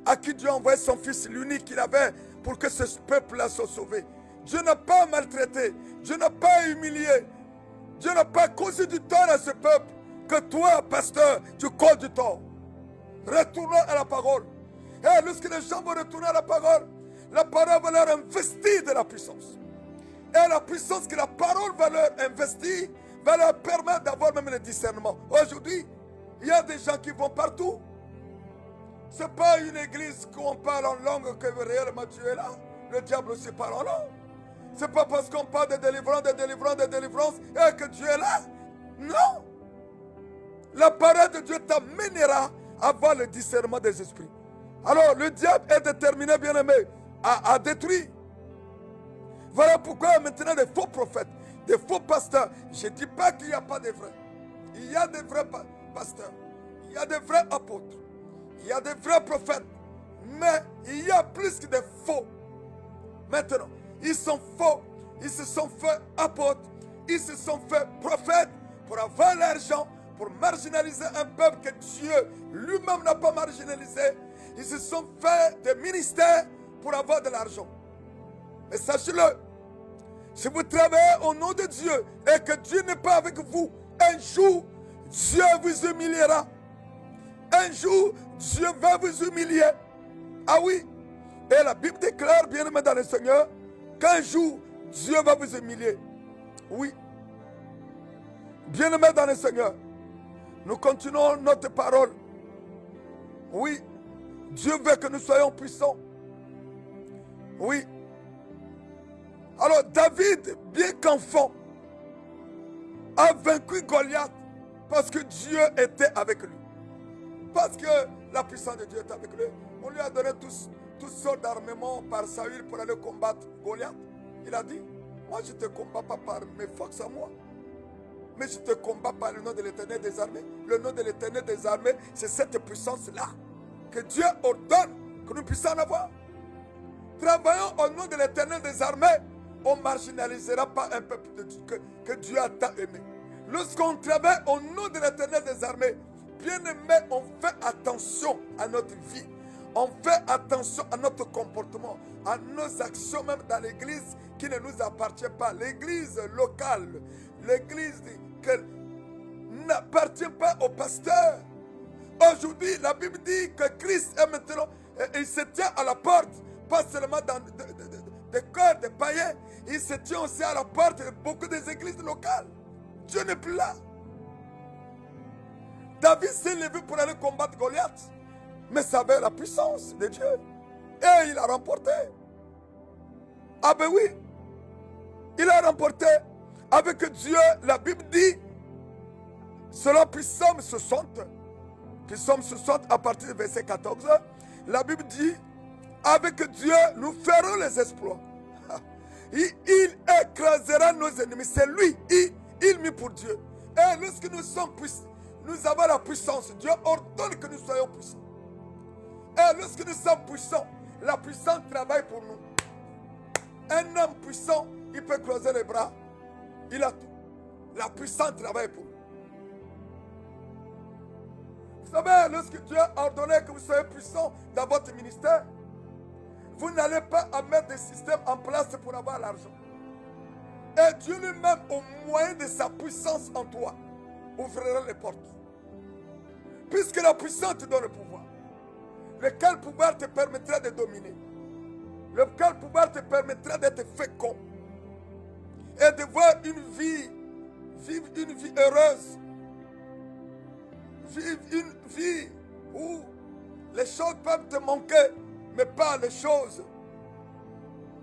À qui Dieu a envoyé son Fils, l'unique qu'il avait, pour que ce peuple-là soit sauvé. Dieu n'a pas maltraité. Dieu n'a pas humilié. Dieu n'a pas causé du tort à ce peuple. Que toi, pasteur, tu causes du tort. Retournons à la parole. Et lorsque les gens vont retourner à la parole, la parole va leur investir de la puissance. Et la puissance que la parole va leur investir va leur permettre d'avoir même le discernement. Aujourd'hui, il y a des gens qui vont partout. Ce n'est pas une église où on parle en langue que réellement Dieu est là. Le diable aussi parle en langue. Ce n'est pas parce qu'on parle de délivrance et que Dieu est là. Non. La parole de Dieu t'amènera à avoir le discernement des esprits. Alors, le diable est déterminé, bien-aimé, à détruire. Voilà pourquoi maintenant des faux prophètes, des faux pasteurs. Je ne dis pas qu'il n'y a pas de vrais. Il y a des vrais pasteurs. Il y a des vrais apôtres. Il y a des vrais prophètes. Mais il y a plus que des faux. Maintenant, ils sont faux. Ils se sont fait apôtres. Ils se sont fait prophètes pour avoir l'argent, pour marginaliser un peuple que Dieu lui-même n'a pas marginalisé. Ils se sont fait des ministères pour avoir de l'argent. Mais sachez-le, si vous travaillez au nom de Dieu et que Dieu n'est pas avec vous, un jour, Dieu vous humiliera. Un jour, Dieu va vous humilier. Ah oui. Et la Bible déclare, bien aimé dans le Seigneur, qu'un jour, Dieu va vous humilier. Oui. Bien aimé dans le Seigneur, nous continuons notre parole. Oui. Dieu veut que nous soyons puissants. Oui. Alors David, bien qu'enfant, a vaincu Goliath parce que Dieu était avec lui. Parce que la puissance de Dieu était avec lui. On lui a donné toutes sortes d'armements par Saül pour aller combattre Goliath. Il a dit, moi je ne te combats pas par mes forces à moi, mais je te combats par le nom de l'Éternel des armées. Le nom de l'Éternel des armées, c'est cette puissance-là que Dieu ordonne que nous puissions en avoir. Travaillons au nom de l'Éternel des armées. On ne marginalisera pas un peuple que Dieu a tant aimé. Lorsqu'on travaille au nom de l'Éternel des armées, bien aimé, on fait attention à notre vie. On fait attention à notre comportement, à nos actions même dans l'église qui ne nous appartient pas. L'église locale, l'église qui n'appartient pas au pasteur. Aujourd'hui, la Bible dit que Christ est maintenant, il se tient à la porte, pas seulement dans des cœurs des païens, il se tient aussi à la porte de beaucoup des églises locales. Dieu n'est plus là. David s'est levé pour aller combattre Goliath, mais ça avait la puissance de Dieu. Et il a remporté. Ah ben oui, il a remporté avec Dieu. La Bible dit, selon Psaume 60, à partir du verset 14, la Bible dit, avec Dieu, nous ferons les exploits. Il écrasera nos ennemis. C'est lui, il mit pour Dieu. Et lorsque nous sommes puissants, nous avons la puissance. Dieu ordonne que nous soyons puissants. Et lorsque nous sommes puissants, la puissance travaille pour nous. Un homme puissant, il peut croiser les bras. Il a tout. La puissance travaille pour nous. Vous savez, lorsque Dieu a ordonné que vous soyez puissants dans votre ministère, vous n'allez pas mettre des systèmes en place pour avoir l'argent. Et Dieu lui-même, au moyen de sa puissance en toi, ouvrira les portes. Puisque la puissance te donne le pouvoir. Lequel pouvoir te permettra de dominer. Lequel pouvoir te permettra d'être fécond. Et de voir vivre une vie heureuse. Vivre une vie où les choses peuvent te manquer, mais pas les choses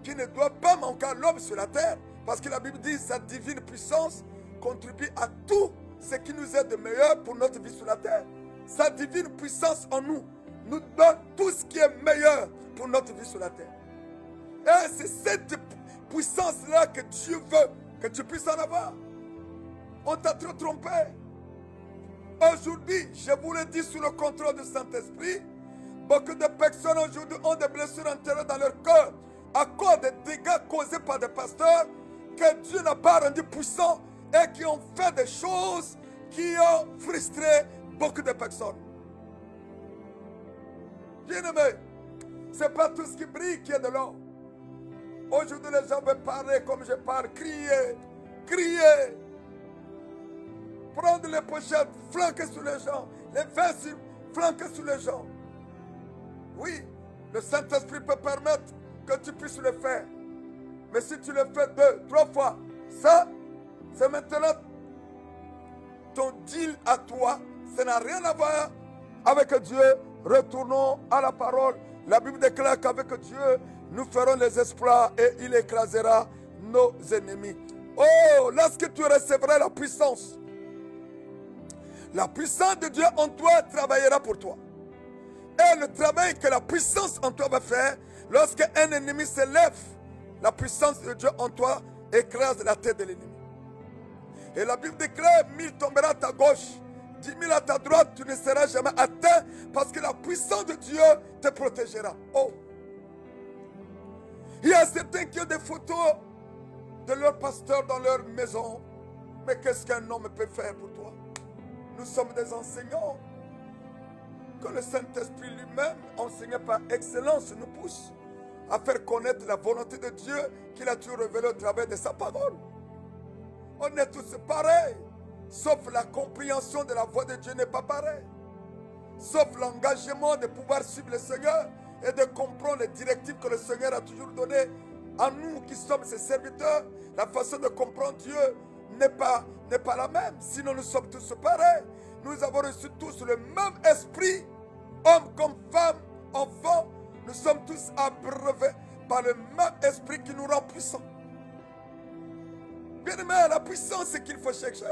qui ne doivent pas manquer à l'homme sur la terre. Parce que la Bible dit que sa divine puissance contribue à tout ce qui nous est de meilleur pour notre vie sur la terre. Sa divine puissance en nous donne tout ce qui est meilleur pour notre vie sur la terre. Et c'est cette puissance-là que Dieu veut que tu puisses en avoir. On t'a trop trompé. Aujourd'hui, je vous le dis sous le contrôle du Saint-Esprit, beaucoup de personnes aujourd'hui ont des blessures intérieures dans leur cœur à cause des dégâts causés par des pasteurs que Dieu n'a pas rendus puissants et qui ont fait des choses qui ont frustré beaucoup de personnes. Bien-aimé, ce n'est pas tout ce qui brille qui est de l'or. Aujourd'hui, les gens veulent parler comme je parle, crier, prendre les pochettes, flanquer sur les gens, les vestes, flanquer sur les gens. Oui, le Saint-Esprit peut permettre que tu puisses le faire. Mais si tu le fais 2, 3 fois, ça, c'est maintenant ton deal à toi. Ça n'a rien à voir avec Dieu. Retournons à la parole. La Bible déclare qu'avec Dieu, nous ferons les exploits et il écrasera nos ennemis. Oh, lorsque tu recevras la puissance de Dieu en toi travaillera pour toi. Et le travail que la puissance en toi va faire, lorsqu'un ennemi se lève, la puissance de Dieu en toi écrase la tête de l'ennemi. Et la Bible déclare, 1000 tombera à ta gauche, 10 000 à ta droite, tu ne seras jamais atteint parce que la puissance de Dieu te protégera. Oh! Il y a certains qui ont des photos de leur pasteur dans leur maison. Mais qu'est-ce qu'un homme peut faire pour toi? Nous sommes des enseignants. Que le Saint-Esprit lui-même, enseigné par excellence, nous pousse à faire connaître la volonté de Dieu qu'il a toujours révélée au travers de sa parole. On est tous pareils, sauf la compréhension de la voix de Dieu n'est pas pareille. Sauf l'engagement de pouvoir suivre le Seigneur et de comprendre les directives que le Seigneur a toujours données à nous qui sommes ses serviteurs. La façon de comprendre Dieu n'est pas la même. Sinon nous sommes tous pareils. Nous avons reçu tous le même esprit, hommes comme femmes, enfants. Nous sommes tous abreuvés par le même esprit qui nous rend puissants. Bien aimé, la puissance, c'est qu'il faut chercher.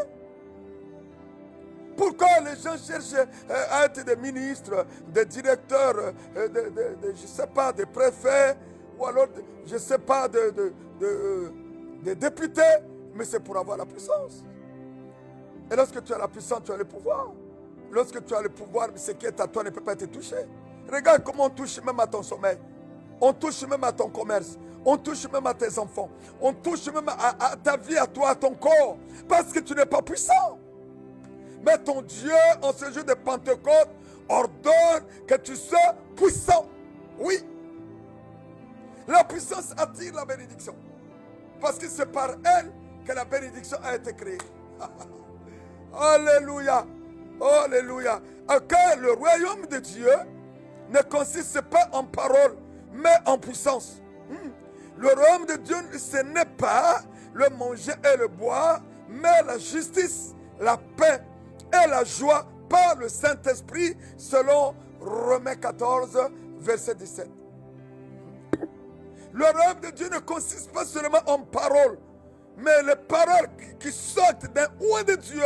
Pourquoi les gens cherchent à être des ministres, des directeurs, je ne sais pas, des préfets, ou alors, je ne sais pas, des députés, mais c'est pour avoir la puissance. Et lorsque tu as la puissance, tu as le pouvoir. Lorsque tu as le pouvoir, ce qui est à toi ne peut pas être touché. Regarde comment on touche même à ton sommeil. On touche même à ton commerce. On touche même à tes enfants. On touche même à ta vie, à toi, à ton corps. Parce que tu n'es pas puissant. Mais ton Dieu, en ce jour de Pentecôte, ordonne que tu sois puissant. Oui. La puissance attire la bénédiction. Parce que c'est par elle que la bénédiction a été créée. Alléluia. Alléluia. Car le royaume de Dieu ne consiste pas en paroles, mais en puissance. Le royaume de Dieu, ce n'est pas le manger et le boire, mais la justice, la paix et la joie par le Saint-Esprit, selon Romains 14, verset 17. Le royaume de Dieu ne consiste pas seulement en paroles, mais les paroles qui sortent d'un oint de Dieu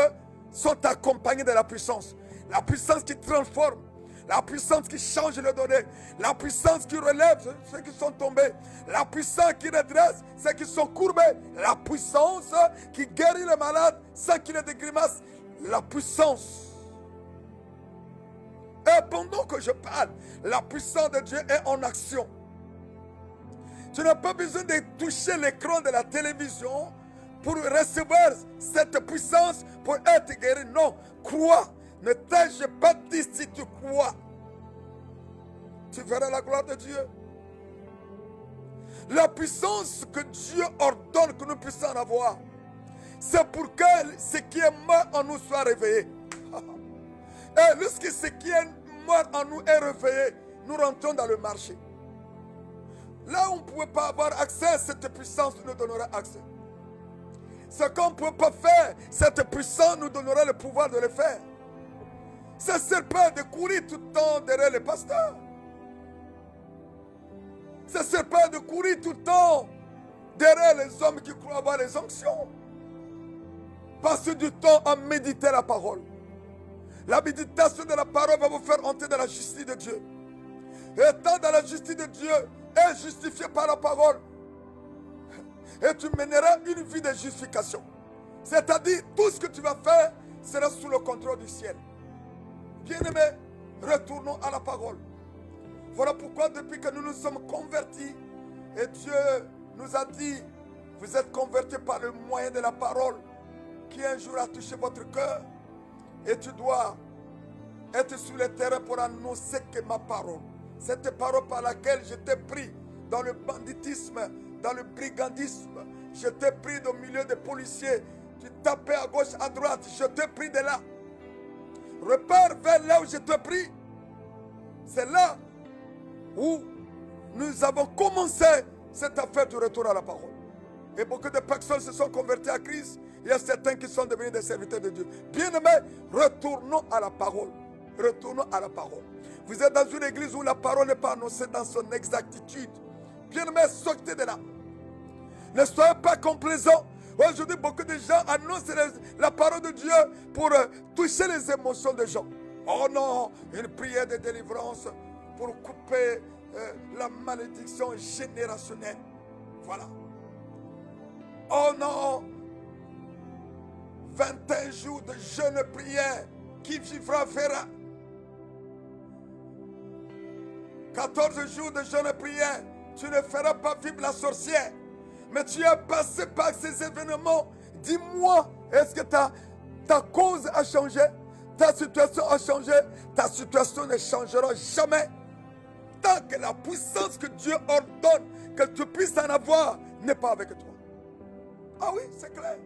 sont accompagnées de la puissance. La puissance qui transforme, la puissance qui change les données, la puissance qui relève ceux qui sont tombés, la puissance qui redresse ceux qui sont courbés, la puissance qui guérit les malades sans qu'il ait de grimaces, la puissance. Et pendant que je parle, la puissance de Dieu est en action. Tu n'as pas besoin de toucher l'écran de la télévision pour recevoir cette puissance, pour être guéri. Non, crois. Ne t'ai-je pas dit si tu crois, tu verras la gloire de Dieu. La puissance que Dieu ordonne que nous puissions en avoir, c'est pour que ce qui est mort en nous soit réveillé. Et lorsque ce qui est mort en nous est réveillé, nous rentrons dans le marché. Là où on ne pouvait pas avoir accès à cette puissance, nous donnera accès. Ce qu'on ne peut pas faire, cette puissance nous donnera le pouvoir de le faire. Ça ne sert pas de courir tout le temps derrière les pasteurs. Ça ne sert pas de courir tout le temps derrière les hommes qui croient avoir les onctions. Passez du temps à méditer la parole. La méditation de la parole va vous faire entrer dans la justice de Dieu. Et étant dans la justice de Dieu, est justifié par la parole. Et tu mèneras une vie de justification. C'est-à-dire, tout ce que tu vas faire sera sous le contrôle du ciel. Bien-aimés, retournons à la parole. Voilà pourquoi depuis que nous nous sommes convertis, et Dieu nous a dit, vous êtes convertis par le moyen de la parole, qui un jour a touché votre cœur, et tu dois être sur le terrain pour annoncer que ma parole, cette parole par laquelle je t'ai pris dans le banditisme, dans le brigandisme, je t'ai pris au milieu des policiers, tu tapais à gauche, à droite, je t'ai pris de là. Repars vers là où je t'ai pris. C'est là où nous avons commencé cette affaire du retour à la parole. Et beaucoup de personnes se sont converties à Christ. Il y a certains qui sont devenus des serviteurs de Dieu. Bien-aimés, retournons à la parole. Retournons à la parole. Vous êtes dans une église où la parole n'est pas annoncée dans son exactitude. Bien-aimés, sortez de là. Ne soyez pas complaisants. Aujourd'hui, beaucoup de gens annoncent la parole de Dieu pour toucher les émotions des gens. Oh non, une prière de délivrance pour couper la malédiction générationnelle. Voilà. Oh non, 21 jours de jeûne prière, qui vivra verra. 14 jours de jeûne prière, tu ne feras pas vivre la sorcière. Mais tu es passé par ces événements. Dis-moi, est-ce que ta cause a changé? Ta situation a changé? Ta situation ne changera jamais. Tant que la puissance que Dieu ordonne que tu puisses en avoir n'est pas avec toi. Ah oui, c'est clair.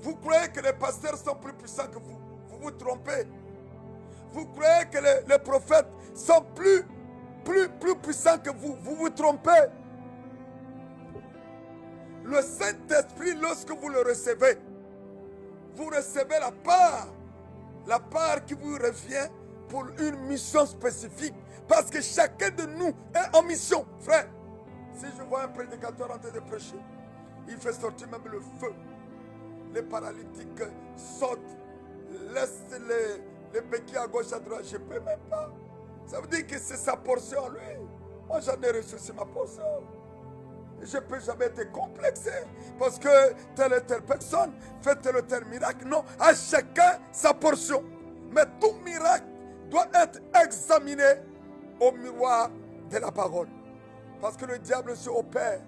Vous croyez que les pasteurs sont plus puissants que vous? Vous vous trompez. Vous croyez que les prophètes sont plus puissants que vous? Vous vous trompez. Le Saint-Esprit, lorsque vous le recevez, vous recevez la part qui vous revient pour une mission spécifique. Parce que chacun de nous est en mission. Frère, si je vois un prédicateur en train de prêcher, il fait sortir même le feu. Les paralytiques sautent, laissent les béquilles à gauche, à droite. Je ne peux même pas. Ça veut dire que c'est sa portion, lui. Moi, j'en ai reçu, c'est ma portion. Je ne peux jamais être complexé parce que telle et telle personne fait tel ou tel miracle. Non, à chacun sa portion. Mais tout miracle doit être examiné au miroir de la parole. Parce que le diable se opère.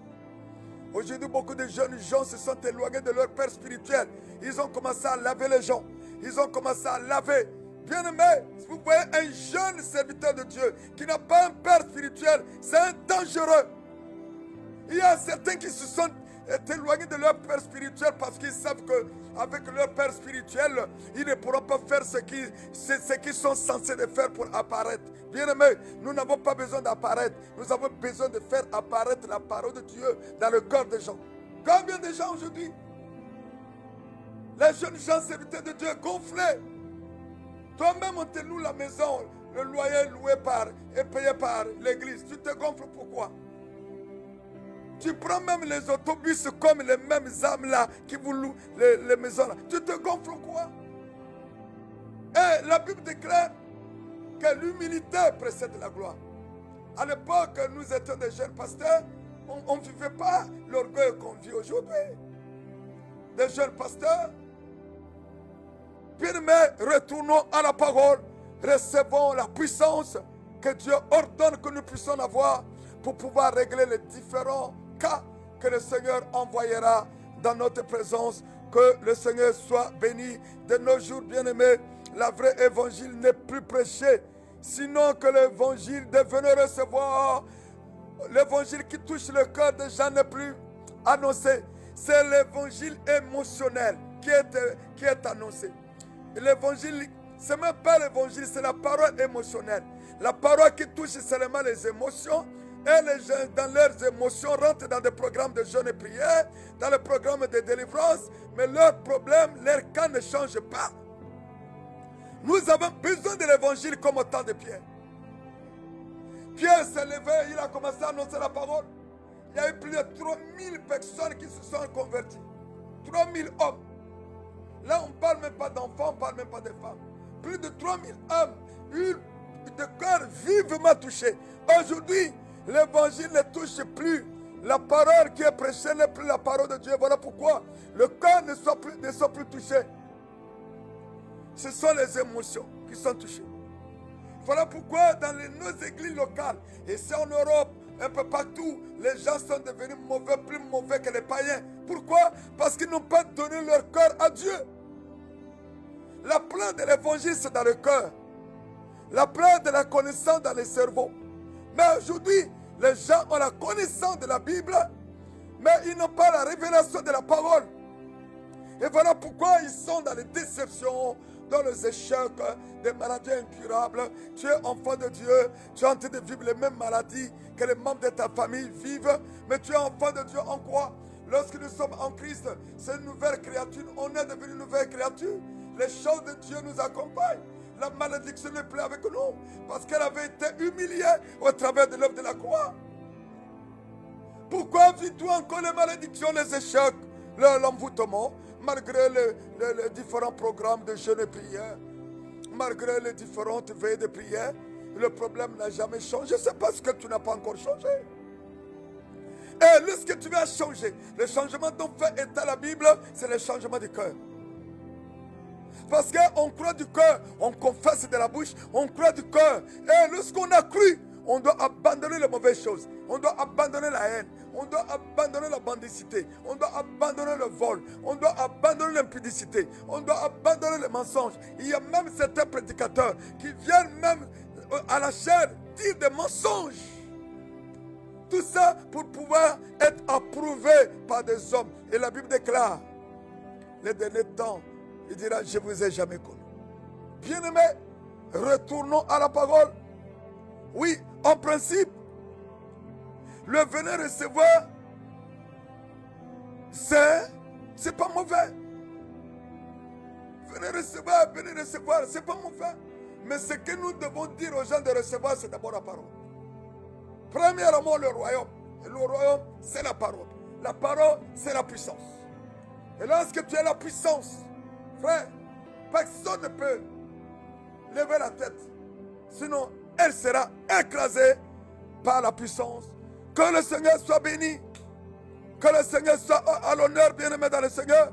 Aujourd'hui, beaucoup de jeunes gens se sont éloignés de leur père spirituel. Ils ont commencé à laver les gens. Ils ont commencé à laver. Bien-aimé, si vous voyez un jeune serviteur de Dieu qui n'a pas un père spirituel, c'est un dangereux. Il y a certains qui se sont éloignés de leur père spirituel parce qu'ils savent qu'avec leur père spirituel, ils ne pourront pas faire ce qu'ils sont censés de faire pour apparaître. Bien-aimés, nous n'avons pas besoin d'apparaître. Nous avons besoin de faire apparaître la parole de Dieu dans le cœur des gens. Combien de gens aujourd'hui, les jeunes gens serviteurs de Dieu gonflés. Toi-même, on te loue la maison, le loyer loué et payé par l'église. Tu te gonfles pourquoi? Tu prends même les autobus comme les mêmes âmes là qui vous louent les maisons là. Tu te gonfles quoi? Et la Bible déclare que l'humilité précède la gloire. À l'époque, nous étions des jeunes pasteurs, on ne vivait pas l'orgueil qu'on vit aujourd'hui. Des jeunes pasteurs. Bien-aimés, retournons à la parole, recevons la puissance que Dieu ordonne que nous puissions avoir pour pouvoir régler les différents cas que le Seigneur envoyera dans notre présence. Que le Seigneur soit béni. De nos jours, bien-aimés, la vraie évangile n'est plus prêché, sinon que l'évangile de venir recevoir. L'évangile qui touche le cœur des gens n'est plus annoncé. C'est l'évangile émotionnel qui est annoncé. L'évangile, ce n'est même pas l'évangile, c'est la parole émotionnelle. La parole qui touche seulement les émotions. Et les gens, dans leurs émotions, rentrent dans des programmes de jeûne et prière, dans le programme de délivrance, mais leurs problèmes, leur cas ne change pas. Nous avons besoin de l'évangile comme au temps de Pierre. Pierre s'est levé, il a commencé à annoncer la parole. Il y a eu plus de 3000 personnes qui se sont converties. 3000 hommes. Là, on ne parle même pas d'enfants, on ne parle même pas de femmes. Plus de 3000 hommes, eu de cœur vivement touchés. Aujourd'hui, l'évangile ne touche plus. La parole qui est prêchée n'est plus la parole de Dieu. Voilà pourquoi le cœur ne sont plus touchés. Ce sont les émotions qui sont touchées. Voilà pourquoi dans nos églises locales, et c'est en Europe, un peu partout, les gens sont devenus mauvais, plus mauvais que les païens. Pourquoi? Parce qu'ils n'ont pas donné leur cœur à Dieu. La plaie de l'évangile, c'est dans le cœur. La plaie de la connaissance dans les cerveaux. Mais aujourd'hui, les gens ont la connaissance de la Bible, mais ils n'ont pas la révélation de la parole. Et voilà pourquoi ils sont dans les déceptions, dans les échecs, des maladies incurables. Tu es enfant de Dieu, tu es en train de vivre les mêmes maladies que les membres de ta famille vivent, mais tu es enfant de Dieu en quoi? Lorsque nous sommes en Christ, c'est une nouvelle créature, on est devenu une nouvelle créature. Les choses de Dieu nous accompagnent. La malédiction n'est plus avec nous, parce qu'elle avait été humiliée au travers de l'œuvre de la croix. Pourquoi vis-tu encore les malédictions, les échecs, l'envoûtement, malgré les différents programmes de jeûne et prière, malgré les différentes veilles de prière? Le problème n'a jamais changé, c'est parce que tu n'as pas encore changé. Et lorsque tu vas changer, le changement dont fait état la Bible, c'est le changement du cœur. Parce qu'on croit du cœur, on confesse de la bouche, on croit du cœur. Et lorsqu'on a cru, on doit abandonner les mauvaises choses. On doit abandonner la haine. On doit abandonner la bandicité. On doit abandonner le vol. On doit abandonner l'impudicité. On doit abandonner les mensonges. Il y a même certains prédicateurs qui viennent même à la chair dire des mensonges. Tout ça pour pouvoir être approuvé par des hommes. Et la Bible déclare, les derniers temps, il dira, je ne vous ai jamais connu. Bien-aimés, retournons à la parole. Oui, en principe, le venir recevoir, c'est pas mauvais. Venir recevoir, c'est pas mauvais. Mais ce que nous devons dire aux gens de recevoir, c'est d'abord la parole. Premièrement, le royaume. Et le royaume, c'est la parole. La parole, c'est la puissance. Et lorsque tu as la puissance, frère, personne ne peut lever la tête. Sinon, elle sera écrasée par la puissance. Que le Seigneur soit béni. Que le Seigneur soit à l'honneur, bien-aimé dans le Seigneur.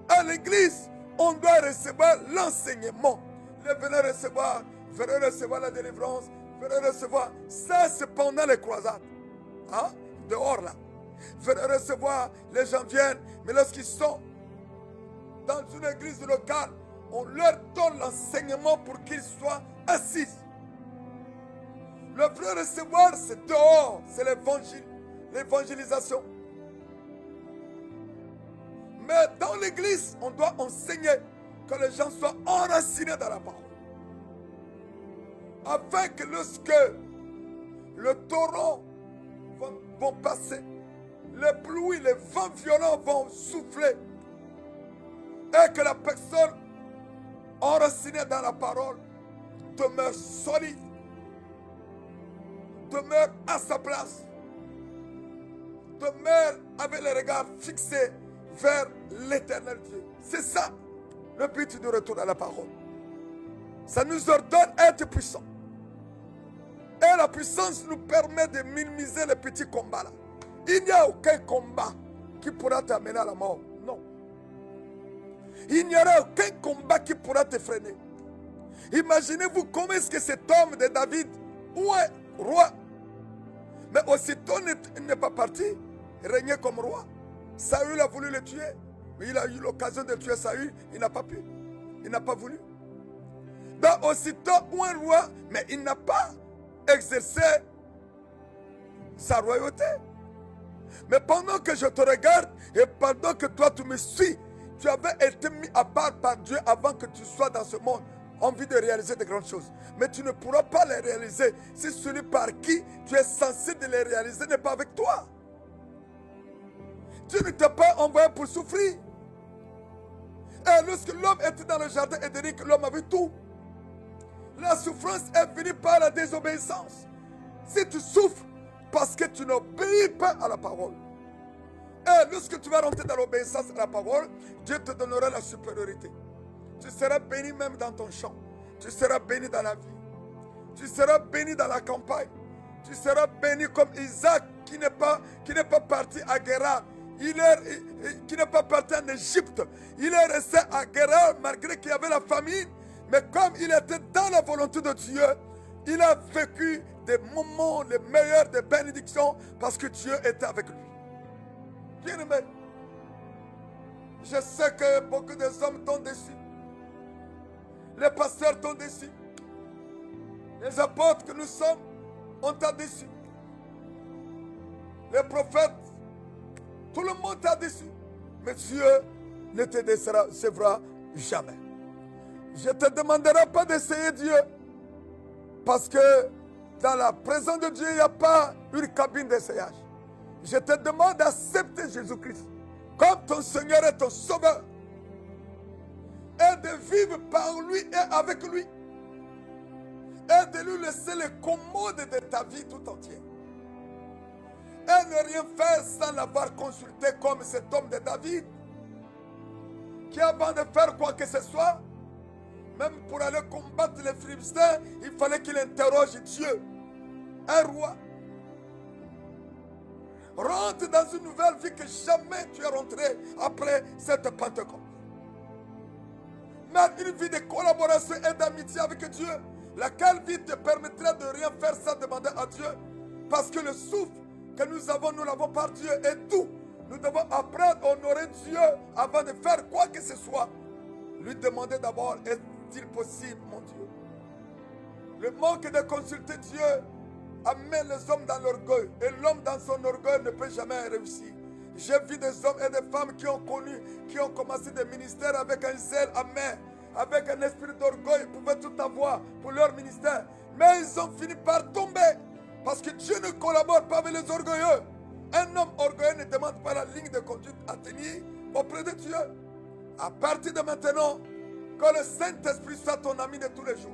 À l'église, on doit recevoir l'enseignement. Venez recevoir la délivrance. Venez recevoir. Ça, c'est pendant les croisades. Hein? Dehors là. Venez recevoir. Les gens viennent. Mais lorsqu'ils sont dans une église locale, on leur donne l'enseignement pour qu'ils soient assis. Le vrai recevoir, c'est dehors. C'est l'évangile. L'évangélisation. Mais dans l'église, on doit enseigner que les gens soient enracinés dans la parole. Afin que lorsque le torrent vont passer, les pluies, les vents violents vont souffler, et que la personne enracinée dans la parole demeure solide, demeure à sa place, demeure avec les regards fixés vers l'éternel Dieu. C'est ça le but du retour à la parole. Ça nous ordonne d'être puissants. Et la puissance nous permet de minimiser les petits combats là. Il n'y a aucun combat qui pourra t'amener à la mort. Non. Il n'y aura aucun combat qui pourra te freiner. Imaginez-vous comment est-ce que cet homme de David, ouais, roi, mais aussitôt il n'est pas parti, régner comme roi. Saül a voulu le tuer, mais il a eu l'occasion de tuer Saül, il n'a pas pu, il n'a pas voulu. Donc aussitôt un roi, mais il n'a pas exercé sa royauté. Mais pendant que je te regarde et pendant que toi tu me suis, tu avais été mis à part par Dieu avant que tu sois dans ce monde, envie de réaliser de grandes choses. Mais tu ne pourras pas les réaliser si celui par qui tu es censé de les réaliser n'est pas avec toi. Dieu ne t'a pas envoyé pour souffrir. Et lorsque l'homme était dans le jardin édénique, l'homme avait tout. La souffrance est venue par la désobéissance. Si tu souffres parce que tu n'obéis pas à la parole, et lorsque tu vas rentrer dans l'obéissance à la parole, Dieu te donnera la supériorité. Tu seras béni même dans ton champ. Tu seras béni dans la vie. Tu seras béni dans la campagne. Tu seras béni comme Isaac qui n'est pas parti à Guérar. Qui n'est pas parti en Égypte. Il est resté à Guérar malgré qu'il y avait la famine. Mais comme il était dans la volonté de Dieu, il a vécu des moments les meilleurs de bénédiction parce que Dieu était avec lui. Bien aimé, je sais que beaucoup des hommes t'ont déçu. Les pasteurs t'ont déçu. Les apôtres que nous sommes, on t'a déçu. Les prophètes, tout le monde t'a déçu. Mais Dieu ne te décevra jamais. Je ne te demanderai pas d'essayer Dieu. Parce que dans la présence de Dieu, il n'y a pas une cabine d'essayage. Je te demande d'accepter Jésus-Christ comme ton Seigneur et ton Sauveur. Et de vivre par lui et avec lui. Et de lui laisser les commandes de ta vie tout entière. Et ne rien faire sans l'avoir consulté comme cet homme de David, qui avant de faire quoi que ce soit, même pour aller combattre les Philistins, il fallait qu'il interroge Dieu, un roi. Rentre dans une nouvelle vie que jamais tu es rentré après cette Pentecôte. Mène une vie de collaboration et d'amitié avec Dieu, laquelle vie te permettra de rien faire sans demander à Dieu. Parce que le souffle que nous avons, nous l'avons par Dieu et tout. Nous devons apprendre à honorer Dieu avant de faire quoi que ce soit. Lui demander d'abord, est-il possible, mon Dieu? Le manque de consulter Dieu amène les hommes dans l'orgueil. Et l'homme dans son orgueil ne peut jamais réussir. J'ai vu des hommes et des femmes qui ont connu, qui ont commencé des ministères avec un zèle amer, avec un esprit d'orgueil. Ils pouvaient tout avoir pour leur ministère. Mais ils ont fini par tomber. Parce que Dieu ne collabore pas avec les orgueilleux. Un homme orgueilleux ne demande pas la ligne de conduite à tenir auprès de Dieu. À partir de maintenant, que le Saint-Esprit soit ton ami de tous les jours.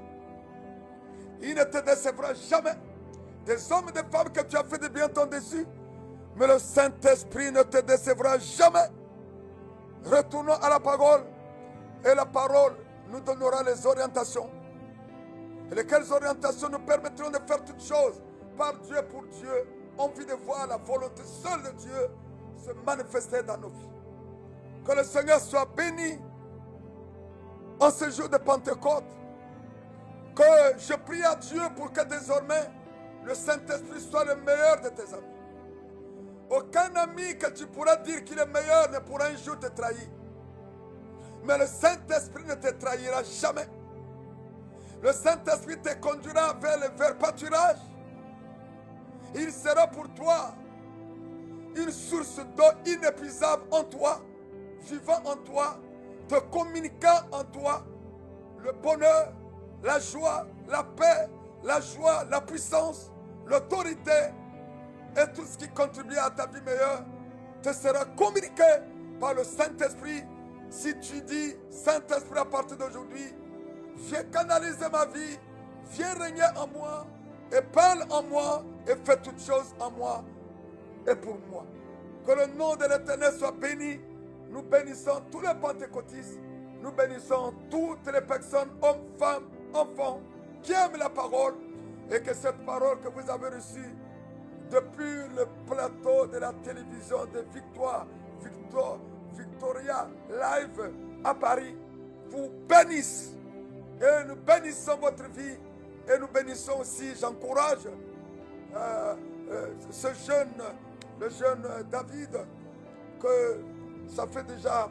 Il ne te décevra jamais. Des hommes et des femmes que tu as fait de bien ton dessus. Mais le Saint-Esprit ne te décevra jamais. Retournons à la parole. Et la parole nous donnera les orientations. Et lesquelles orientations nous permettront de faire toutes choses par Dieu pour Dieu. Envie de voir la volonté seule de Dieu se manifester dans nos vies. Que le Seigneur soit béni en ce jour de Pentecôte. Que je prie à Dieu pour que désormais le Saint-Esprit soit le meilleur de tes amis. Aucun ami que tu pourras dire qu'il est meilleur ne pourra un jour te trahir. Mais le Saint-Esprit ne te trahira jamais. Le Saint-Esprit te conduira vers le vert pâturage. Il sera pour toi une source d'eau inépuisable en toi, vivant en toi, te communiquant en toi le bonheur, la joie, la paix, la joie, la puissance, l'autorité et tout ce qui contribue à ta vie meilleure te sera communiqué par le Saint-Esprit. Si tu dis, Saint-Esprit, à partir d'aujourd'hui, viens canaliser ma vie, viens régner en moi, et parle en moi, et fais toutes choses en moi et pour moi. Que le nom de l'Éternel soit béni. Nous bénissons tous les pentecôtistes, nous bénissons toutes les personnes, hommes, femmes, enfants, qui aiment la parole, et que cette parole que vous avez reçue depuis le plateau de la télévision de Victoria Live à Paris, vous bénisse. Et nous bénissons votre vie. Et nous bénissons aussi, j'encourage le jeune David, que ça fait déjà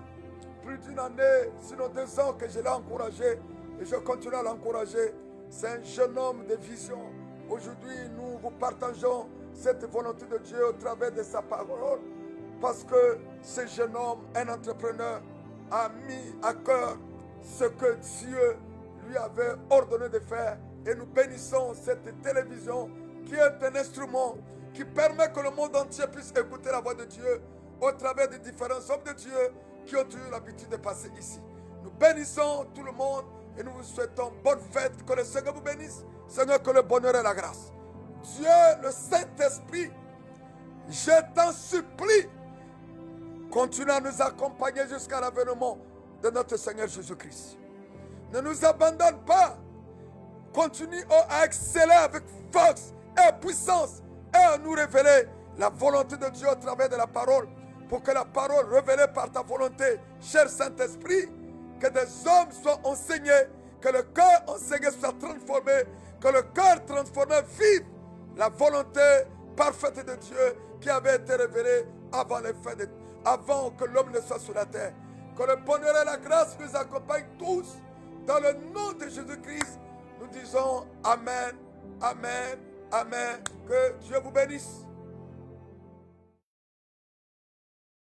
plus d'une année, sinon 2 ans que je l'ai encouragé. Et je continue à l'encourager. C'est un jeune homme de vision. Aujourd'hui, nous vous partageons cette volonté de Dieu au travers de sa parole. Parce que ce jeune homme, un entrepreneur, a mis à cœur ce que Dieu lui avait ordonné de faire. Et nous bénissons cette télévision qui est un instrument qui permet que le monde entier puisse écouter la voix de Dieu au travers des différents hommes de Dieu qui ont eu l'habitude de passer ici. Nous bénissons tout le monde et nous vous souhaitons bonne fête. Que le Seigneur vous bénisse. Seigneur, que le bonheur et la grâce. Dieu, le Saint-Esprit, je t'en supplie, continue à nous accompagner jusqu'à l'avènement de notre Seigneur Jésus-Christ. Ne nous abandonne pas. Continue à exceller avec force et puissance et à nous révéler la volonté de Dieu au travers de la parole, pour que la parole révélée par ta volonté, cher Saint-Esprit, que des hommes soient enseignés, que le cœur enseigné soit transformé, que le cœur transformé vive la volonté parfaite de Dieu qui avait été révélée avant que l'homme ne soit sur la terre. Que le bonheur et la grâce nous accompagnent tous. Dans le nom de Jésus-Christ, nous disons Amen, Amen, Amen. Que Dieu vous bénisse.